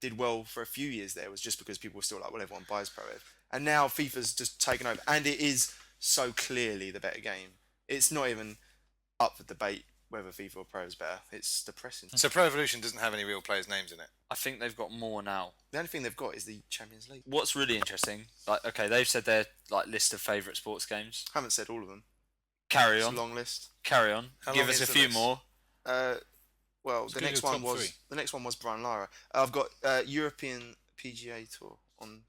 did well for a few years there was just because people were still like, well, everyone buys Pro Ev, and now FIFA's just taken over, and it is so clearly the better game. It's not even up for debate whether FIFA or Pro is better. It's depressing. So Pro Evolution doesn't have any real players' names in it. I think they've got more now. The only thing they've got is the Champions League. What's really interesting, they've said their list of favourite sports games. Haven't said all of them. Carry It's on. a long list. Carry on. How Give long us a is the few list? more. Well, Let's go to the top 3. Brian Lara. I've got European PGA Tour on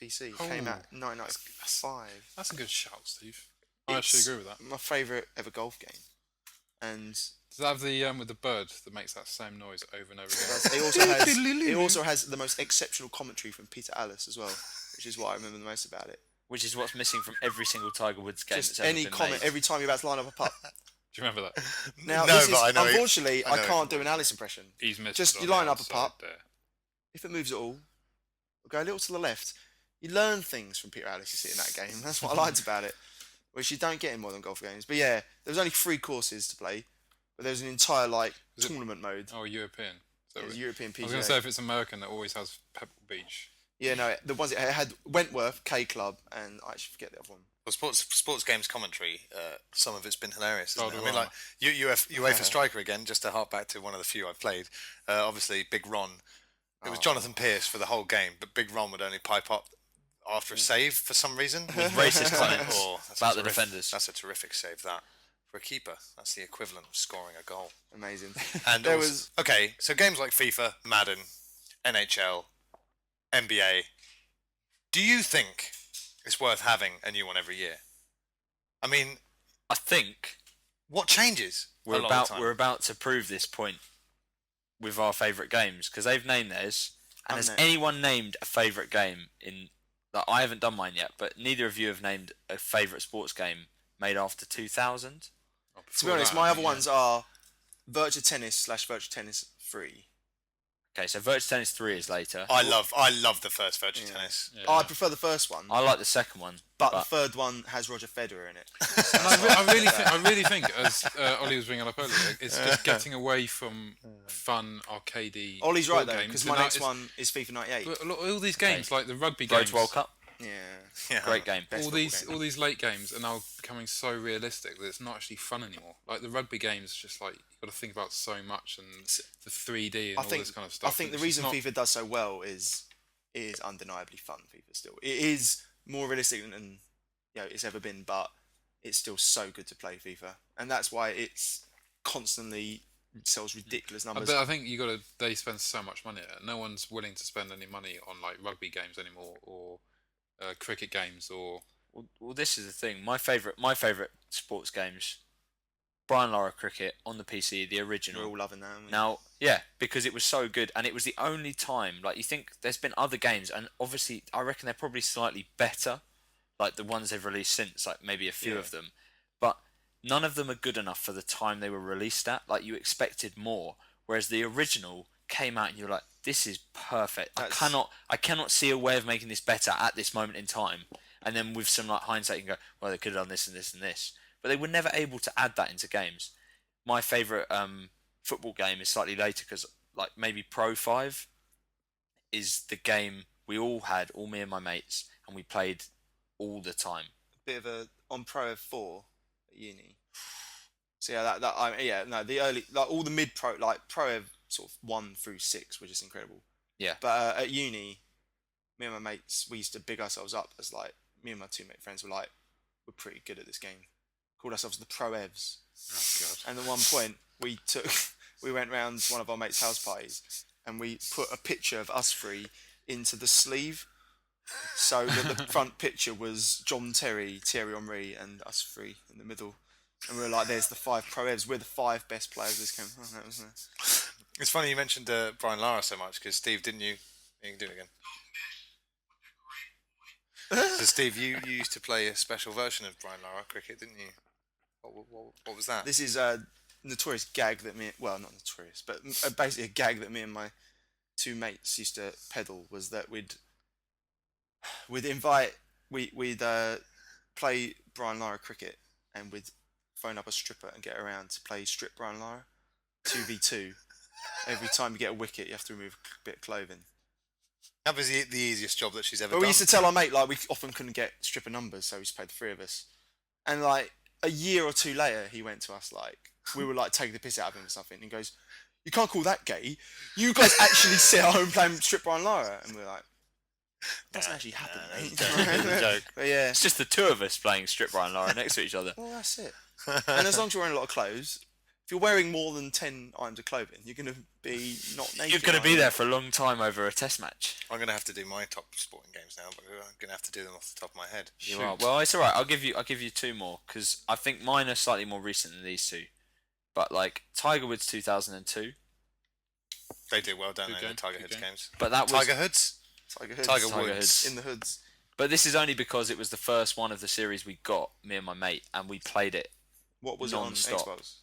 PC. Came out 1995. That's a good shout, Steve. I actually agree with that. My favourite ever golf game. And Does it have the with the bird that makes that same noise over and over again? it also has the most exceptional commentary from Peter Alice as well, which is what I remember the most about it. Which is what's missing from every single Tiger Woods game Just that's ever any been comment made. every time you're about to line up a putt. Do you remember that? Now, No, this is, but I know it. unfortunately, I know I it. can't do an Alice impression. He's missed. Just it you on line the up a outside putt. there. If it moves at all, go a little to the left. You learn things from Peter Alice you see in that game. That's what I liked about it, which you don't get in modern golf games. But yeah, there was only 3 courses to play, but there was an entire Is it- tournament mode. Oh, European. So It was it- European I was going PGA. to say if it's American, it always has Pebble Beach. Yeah, no, the ones it had Wentworth, K Club, and I actually forget the other one. Well, sports games commentary, some of it's been hilarious. Isn't it? I mean, Valderrama. like UEFA Striker again. Just to hark back to one of the few I've played. Obviously, Big Ron. It was Jonathan Pierce for the whole game, but Big Ron would only pipe up after a save for some reason. With racist comments That's about a the defenders. That's a terrific save. That for a keeper, that's the equivalent of scoring a goal. Amazing. And There also- was- okay, so games like FIFA, Madden, NHL, NBA. Do you think it's worth having a new one every year? I mean, I think what changes? we're along the time? about to prove this point with our favourite games because they've named theirs. And has Haven't they? anyone named a favourite game in? I haven't done mine yet, but neither of you have named a favourite sports game made after 2000. To be honest, my other ones are Virtua Tennis / Virtua Tennis 3. Okay, so Virtua Tennis 3 is later. I love the first Virtua Yeah. Tennis. Yeah. I prefer the first one, I like the second one, but the third one has Roger Federer in it. And I really think, as Ollie was bringing up earlier, it's just getting away from fun arcadey. Ollie's right sport though, games, because and my now next it's- one is FIFA 98. But all these games, like the rugby Road games, World Cup, Yeah. great game. Best all football these game. late games are now becoming so realistic that it's not actually fun anymore. Like the rugby games, just like you've got to think about so much and the 3D and all this kind of stuff. I think and the it's reason just not- FIFA does so well is undeniably fun. FIFA still, it is more realistic than it's ever been, but it's still so good to play FIFA, and that's why it's constantly sells ridiculous numbers. But I think they spend so much money. No one's willing to spend any money on like rugby games anymore, or cricket games, or Well, this is the thing. My favourite sports games, Brian Lara Cricket on the PC, the original. We're all loving that. aren't we? Now, yeah, because it was so good, and it was the only time. Like, you think there's been other games, and obviously, I reckon they're probably slightly better, like the ones they've released since, like maybe a few Yeah. of them, but none of them are good enough for the time they were released at. Like, you expected more, whereas the original came out, and you're like, this is perfect. That's- I cannot see a way of making this better at this moment in time. And then with some like hindsight, you can go, well, they could have done this and this and this, but they were never able to add that into games. My favourite football game is slightly later because, like, maybe Pro 5 is the game we all had, all me and my mates, and we played all the time. Bit of a on Pro F4 at uni. So yeah, the early, like all the mid pro, like Pro Ev sort of 1 through 6 were just incredible. Yeah. But at uni, me and my mates, we used to big ourselves up as like, me and my two mate friends were like, we're pretty good at this game. Called ourselves the Pro Evs. oh god. And at one point, we went round to one of our mates' house parties, and we put a picture of us three into the sleeve, so that the front picture was John Terry, Thierry Henry, and us three in the middle. And we were like, "There's the 5 Pro Evs. We're the 5 best players of this game." Oh, that was nice. It's funny you mentioned Brian Lara so much because Steve, didn't you? You can do it again. So Steve, you used to play a special version of Brian Lara Cricket, didn't you? What was that? This is a notorious gag that not notorious, but basically a gag that me and my two mates used to peddle, was that we'd play Brian Lara Cricket, and we'd phone up a stripper and get her around to play Strip Brian Lara 2v2. Every time you get a wicket, you have to remove a bit of clothing. That was the easiest job that she's ever But done. we used to tell our mate, like, we often couldn't get stripper numbers, so we just played the 3 of us. And like a year or two later, he went to us, like, we were like taking the piss out of him or something, and he goes, "You can't call that gay. You guys actually sit at home playing Strip Brian Lara." And we were like, "Doesn't actually happen, mate." It's a joke. But yeah. It's just the two of us playing Strip Brian Lara next to each other. Well, that's it. And as long as you're wearing a lot of clothes, if you're wearing more than 10 items of clothing, you're going to be not naked. You're going to aren't be you? there for a long time over a test match. I'm going to have to do my top sporting games now, but I'm going to have to do them off the top of my head. You are. Well, it's all right. I'll give you 2 more because I think mine are slightly more recent than these 2. But like Tiger Woods 2002. They do well, don't Good they? game, The Tiger good Hoods game. games. But that was Tiger Hoods? Tiger Hoods. Tiger Tiger Woods. Hoods. In the hoods. But this is only because it was the first one of the series we got, me and my mate, and we played it. What was it on Non-stop. Xbox?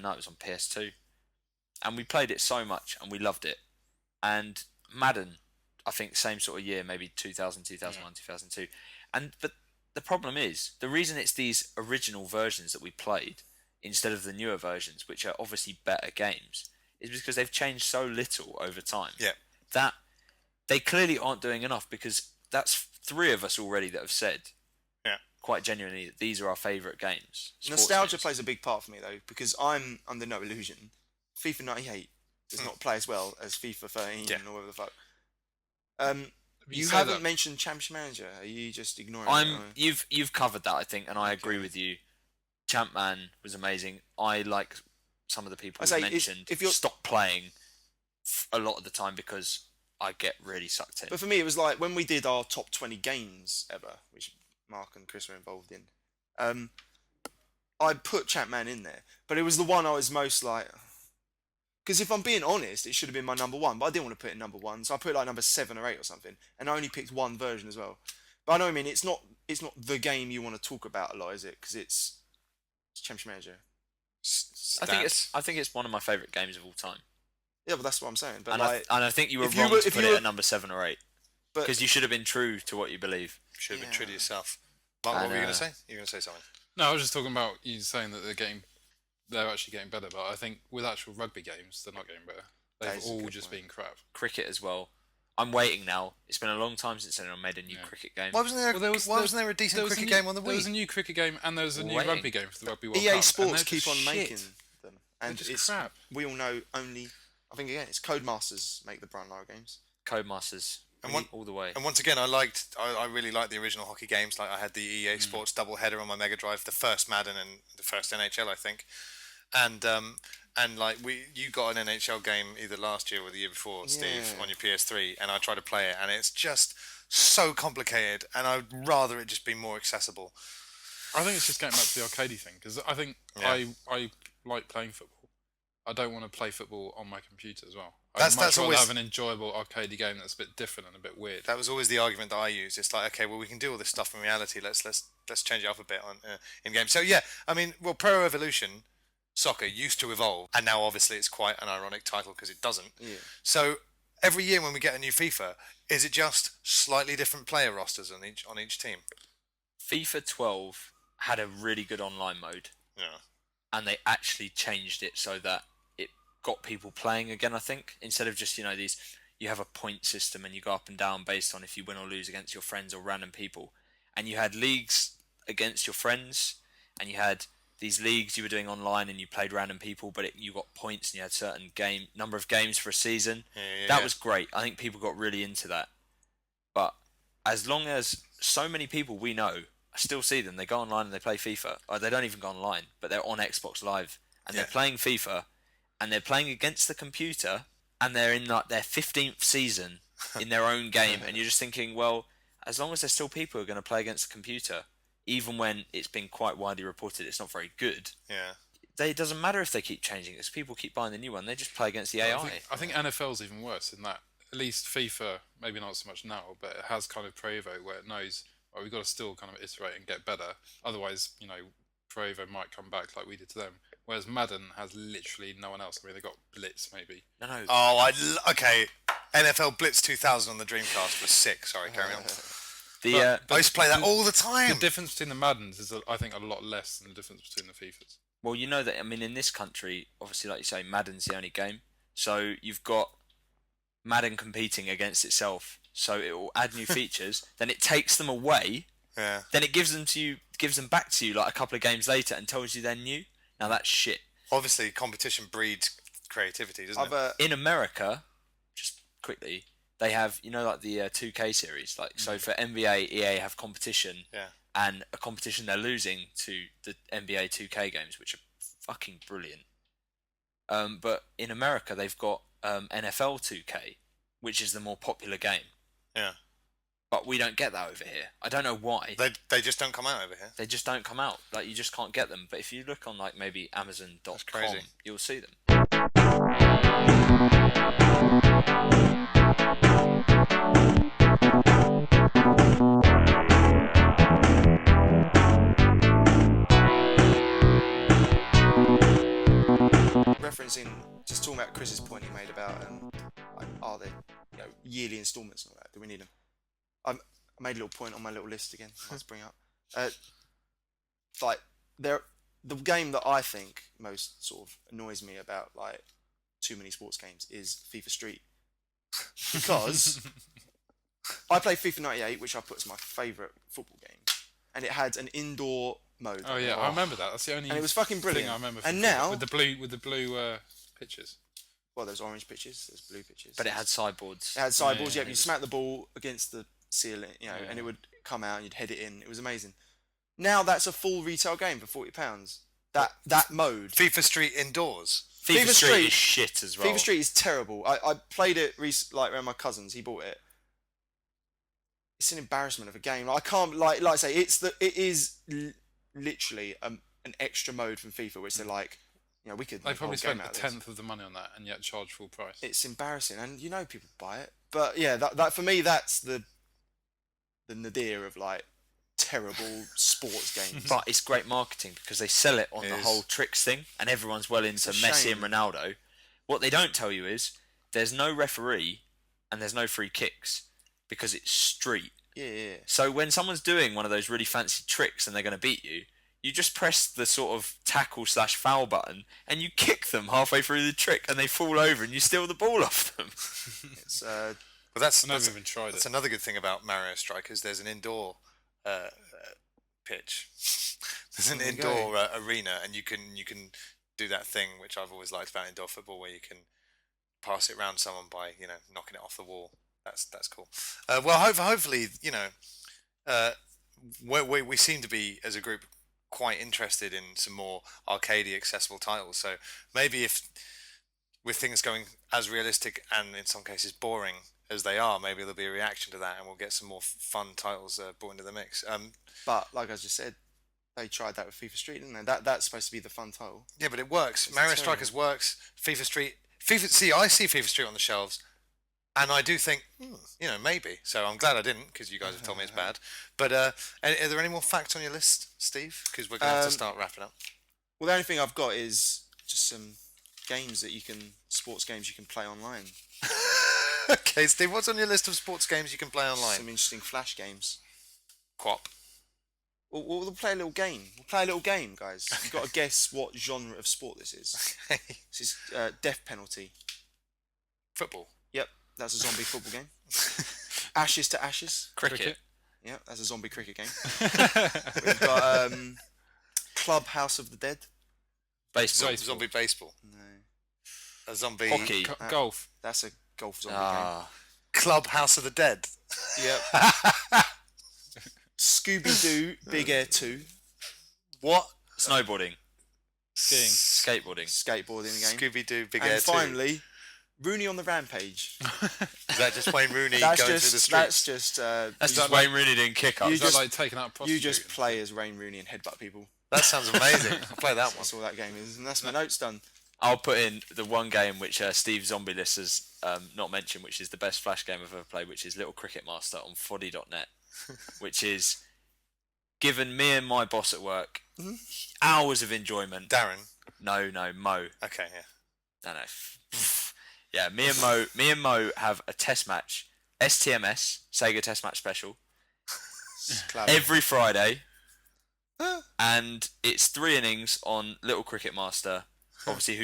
No, it was on PS2, and we played it so much, and we loved it. And Madden, I think same sort of year, maybe 2000, 2001, 2002. But the problem is, the reason it's these original versions that we played instead of the newer versions, which are obviously better games, is because they've changed so little over time. Yeah. That they clearly aren't doing enough, because that's 3 of us already that have said, quite genuinely, that these are our favourite games. sports Nostalgia games. plays a big part for me, though, because I'm under no illusion. FIFA 98 does not play as well as FIFA 13 Yeah. or whatever the fuck. You say haven't that- mentioned Championship Manager. Are you just ignoring it? You've covered that, I think, and I agree Okay. with you. Champman was amazing. I like some of the people I you say, mentioned. if you're- stop playing a lot of the time because I get really sucked in. But for me, it was like when we did our top 20 games ever, which Mark and Chris were involved in. I put Champman in there, but it was the one I was most like. Because if I'm being honest, it should have been my number 1, but I didn't want to put it number 1, so I put it like number 7 or 8 or something, and I only picked one version as well. But I know what I mean. It's not the game you want to talk about a lot, is it? Because it's Championship Manager. I think it's one of my favourite games of all time. Yeah, but that's what I'm saying. But And, like, I think you were if you wrong were- to if put you it were- at number 7 or 8 but because you should have been true to what you believe. Should have been Yeah. true to yourself. Mark, what And, were you going to say? You were going to say something. No, I was just talking about you saying that they're actually getting better, but I think with actual rugby games, they're not getting better. That They've is a all good just point. been crap. Cricket as well. I'm waiting now. It's been a long time since anyone made a new Yeah. cricket game. Why wasn't there? Well, why wasn't there a decent cricket game on the There was a Wii? new cricket game and there was a new Waiting. rugby game for the Rugby World EA Cup. and Sports they're keep just on shit. making them, and just it's crap. we all know only. I think again, it's Codemasters make the Brian Lara games. Codemasters. And one- all the way. And once again, I really liked the original hockey games. Like I had the EA Sports double header on my Mega Drive, the first Madden and the first NHL, I think. And like you got an NHL game either last year or the year before, Steve, Yeah. on your PS3, and I tried to play it, and it's just so complicated, and I'd rather it just be more accessible. I think it's just getting back to the arcadey thing because I think Yeah. I like playing football. I don't want to play football on my computer as well. That's I'd much rather always- have an enjoyable arcadey game that's a bit different and a bit weird. That was always the argument that I used. It's like, okay, well, we can do all this stuff in reality. Let's change it up a bit on in game. So yeah, I mean, well, Pro Evolution Soccer used to evolve, and now obviously it's quite an ironic title because it doesn't. Yeah. So every year when we get a new FIFA, is it just slightly different player rosters on each team? FIFA 12 had a really good online mode, Yeah. and they actually changed it so that it got people playing again. I think instead of just these, you have a point system and you go up and down based on if you win or lose against your friends or random people, and you had leagues against your friends, and you had these leagues you were doing online and you played random people, but you got points and you had certain number of games for a season. That was great. I think people got really into that. But as long as so many people we know, I still see them, they go online and they play FIFA, or they don't even go online, but they're on Xbox Live and they're playing FIFA and they're playing against the computer and they're in like their 15th season in their own game, and you're just thinking, well, as long as there's still people who are going to play against the computer, even when it's been quite widely reported it's not very good, Yeah. it doesn't matter if they keep changing it, because people keep buying the new one, they just play against the AI. I think NFL's even worse in that. At least FIFA, maybe not so much now, but it has kind of Pro Evo where it knows, well, we've got to still kind of iterate and get better. Otherwise, Pro Evo might come back like we did to them. Whereas Madden has literally no one else. I mean, they got Blitz maybe. No. Oh, okay. NFL Blitz 2000 on the Dreamcast was sick. Sorry, carry on. I used to play that all the time. The difference between the Maddens is, I think, a lot less than the difference between the FIFAs. Well, you know that, I mean, in this country, obviously, like you say, Madden's the only game. So you've got Madden competing against itself. So it will add new features. Then it takes them away. Yeah. Then it gives them back to you like a couple of games later and tells you they're new. Now that's shit. Obviously, competition breeds creativity, doesn't it? In America, just quickly, they have, like the 2K series. Like, so for NBA, EA have competition. Yeah. And a competition they're losing to the NBA 2K games, which are fucking brilliant. But in America, they've got NFL 2K, which is the more popular game. Yeah. But we don't get that over here. I don't know why. They just don't come out over here. They just don't come out. Like, you just can't get them. But if you look on, like, maybe Amazon.com, crazy. you'll see them. Referencing, just talking about Chris's point he made about like, are they yearly instalments and all that? Do we need them? I made a little point on my little list again. Let's bring up. Like the game that I think most sort of annoys me about like too many sports games is FIFA Street, because I play FIFA 98, which I put as my favourite football game, and it had an indoor mode. Oh yeah, I remember that. That's the only. And it was fucking brilliant. Thing I remember. And from now with the blue pitches. well, there's orange pitches, there's blue pitches. But it had sideboards. It had sideboards. Yeah, You smack the ball against the ceiling, and it would come out and you'd head it in. It was amazing. Now that's a full retail game for £40. That mode. FIFA Street indoors. FIFA Street Street is shit as well. FIFA Street is terrible. I played it like around my cousin's. He bought it. It's an embarrassment of a game. Like, I can't like I say. It is literally an extra mode from FIFA, which they're like, we could. They make a whole probably game spent a out of this. tenth of the money on that and yet charge full price. It's embarrassing, and people buy it. But yeah, that for me, that's the nadir of like terrible sports games. But it's great marketing because they sell it on It the is. whole tricks thing, and everyone's well into It's a Messi shame. and Ronaldo. What they don't tell you is there's no referee and there's no free kicks because it's street. Yeah. So when someone's doing one of those really fancy tricks and they're going to beat you, you just press the sort of tackle/foul button and you kick them halfway through the trick and they fall over and you steal the ball off them. It's Well, that's I've never even tried that's it. another good thing about Mario Strikers. There's an indoor pitch. There's an There you indoor arena, and you can do that thing which I've always liked about indoor football, where you can pass it around someone by knocking it off the wall. That's cool. Well, hopefully we seem to be as a group quite interested in some more arcadey accessible titles. So maybe if with things going as realistic and in some cases boring as they are, maybe there'll be a reaction to that, and we'll get some more fun titles brought into the mix. But like I just said, they tried that with FIFA Street, didn't they? That's supposed to be the fun title. Yeah, but it works. It's Mario terrible. Strikers works. FIFA Street. I see FIFA Street on the shelves, and I do think, maybe. So I'm glad I didn't, because you guys have told me it's bad. But are there any more facts on your list, Steve? Because we're going to have to start wrapping up. Well, the only thing I've got is just some sports games you can play online. Okay, Steve, what's on your list of sports games you can play online? Some interesting flash games. Quap. We'll play a little game. We'll play a little game, guys. You've got to guess what genre of sport this is. This is Death Penalty. Football. Yep, that's a zombie football game. Ashes to Ashes. Cricket. Yeah, that's a zombie cricket game. We've got Club House of the Dead. Baseball. Zombie baseball. No, A zombie. Hockey. Golf. that's a golf zombie Club House of the Dead. game. Yep. Scooby-Doo Big Air 2. What? Snowboarding. Skiing. Skateboarding. Skateboarding game. Scooby-Doo Big And Air 2. finally, Rooney on the Rampage. Is that just Wayne Rooney That's going through the just streets? That's just Wayne Rooney doing kick-ups. You Is that just- like taking out you just prostitute? play as Wayne Rooney and headbutt people. That sounds amazing. I'll play that one. That's all that game is, and that's my notes done. I'll put in the one game which Steve Zombie List has not mentioned, which is the best flash game I've ever played, which is Little Cricket Master on foddy.net, which is given me and my boss at work hours of enjoyment. Darren. No, Mo. Okay, yeah. No. Yeah, me and Mo have a test match, STMS, Sega Test Match Special, Clever. every Friday, and it's 3 innings on Little Cricket Master. Obviously,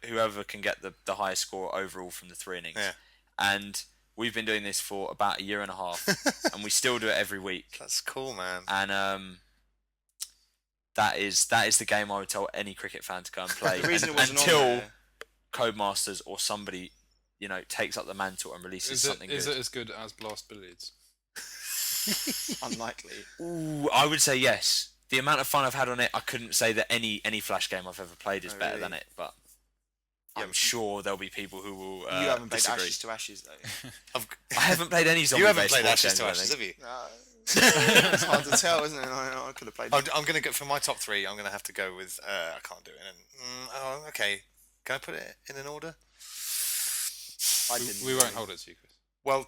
whoever can get the highest score overall from the 3 innings. Yeah. And we've been doing this for about a year and a half, and we still do it every week. That's cool, man. And that is the game I would tell any cricket fan to go and play The reason it wasn't on until there, Codemasters or somebody takes up the mantle and releases something Is good. it as good as Blast Billiards? unlikely. Ooh, I would say yes. The amount of fun I've had on it, I couldn't say that any flash game I've ever played is Oh, better really? than it, but Yeah, I'm but sure there'll be people who will you haven't played disagree. Ashes to Ashes though. I haven't played any zombie You haven't played sports Ashes to games, I Ashes, think. have you? It's hard to tell, isn't it? I could have played. I'm going to go for my top 3. I'm going to have to go with. I can't do it. Okay. Can I put it in an order? I didn't. We won't hold it to you, Chris. Well,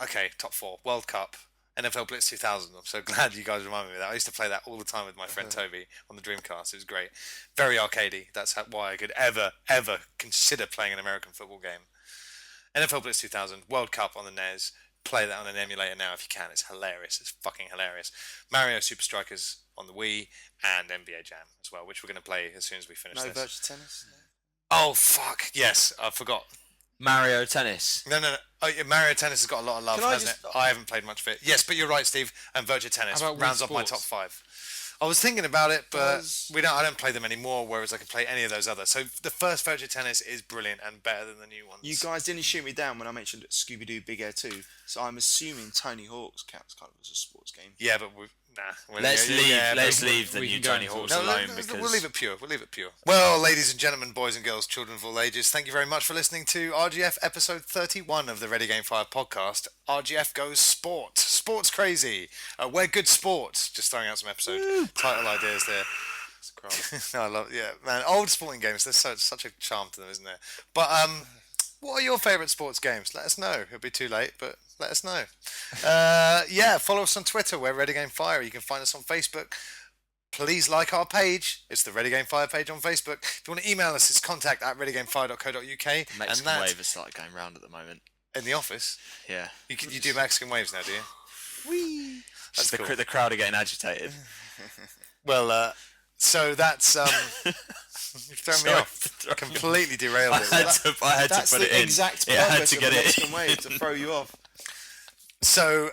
okay. Top 4. World Cup. NFL Blitz 2000. I'm so glad you guys reminded me of that. I used to play that all the time with my friend Toby on the Dreamcast. It was great. Very arcadey. That's why I could ever consider playing an American football game. NFL Blitz 2000. World Cup on the NES. Play that on an emulator now if you can. It's hilarious. It's fucking hilarious. Mario Super Strikers on the Wii and NBA Jam as well, which we're going to play as soon as we finish No this. virtual tennis. Oh, fuck. Yes, I forgot. Mario Tennis. No. Oh, yeah, Mario Tennis has got a lot of love, Can I hasn't it? I haven't played much of it. Yes, but you're right, Steve. And Virtua Tennis How about Wii rounds off my Sports? top 5. I was thinking about it, but Does- I don't play them anymore, whereas I can play any of those others. So the first Virtua Tennis is brilliant and better than the new ones. You guys didn't shoot me down when I mentioned Scooby-Doo Big Air 2, so I'm assuming Tony Hawk's counts kind of as a sports game. Yeah, but nah. Let's leave the we new can go Tony into Hawk's it. No, alone no, because we'll leave it pure. Well, ladies and gentlemen, boys and girls, children of all ages, thank you very much for listening to RGF episode 31 of the Ready Game 5 podcast. RGF goes sport. Sport's crazy. We're good sports. Just throwing out some episode title ideas there. I love yeah, man. Old sporting games, there's such a charm to them, isn't there? But what are your favourite sports games? Let us know. It'll be too late, but let us know. Yeah, follow us on Twitter. We're Ready Game Fire. You can find us on Facebook. Please like our page. It's the Ready Game Fire page on Facebook. If you want to email us, it's contact@readygamefire.co.uk. Mexican and wave has started going round at the moment. in the office. Yeah. You do Mexican waves now, do you? Whee! That's cool. the crowd are getting agitated. Well, so that's you've thrown me off. Completely derailed it. I had That's to put it the in. exact Yeah, I had purpose to of get a it Mexican wave, to throw you off. So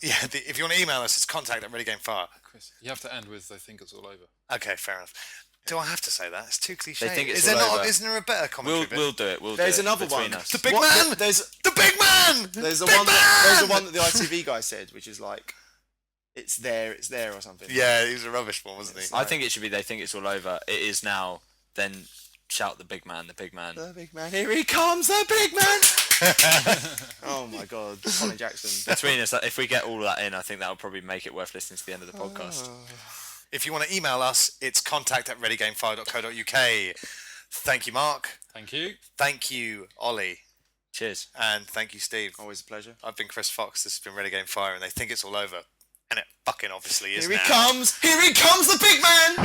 if you want to email us, it's contact@readygamefire. Chris, you have to end with "I think it's all over." Okay, fair enough. Do I have to say that? It's too cliche. They think it's Is there all not? over. Isn't there a better commentary bit? We'll do it. There's do it another between one. us. The big man. There's The big man. there's the Big one. man! There's the one that the ITV guy said, which is like, it's there, or something. Yeah, he was a rubbish one, wasn't he? I think it should be. They think it's all over. It is now. Then shout the big man. The big man. The big man, here he comes, the big man. Oh my God, Colin Jackson. Between us, if we get all of that in, I think that will probably make it worth listening to the end of the podcast. If you want to email us, it's contact@readygamefire.co.uk. Thank you, Mark. Thank you. Thank you, Ollie. Cheers. And thank you, Steve. Always a pleasure. I've been Chris Fox. This has been Ready Game Fire, and they think it's all over. And it fucking obviously is Here he now. comes! Here he comes, the big man!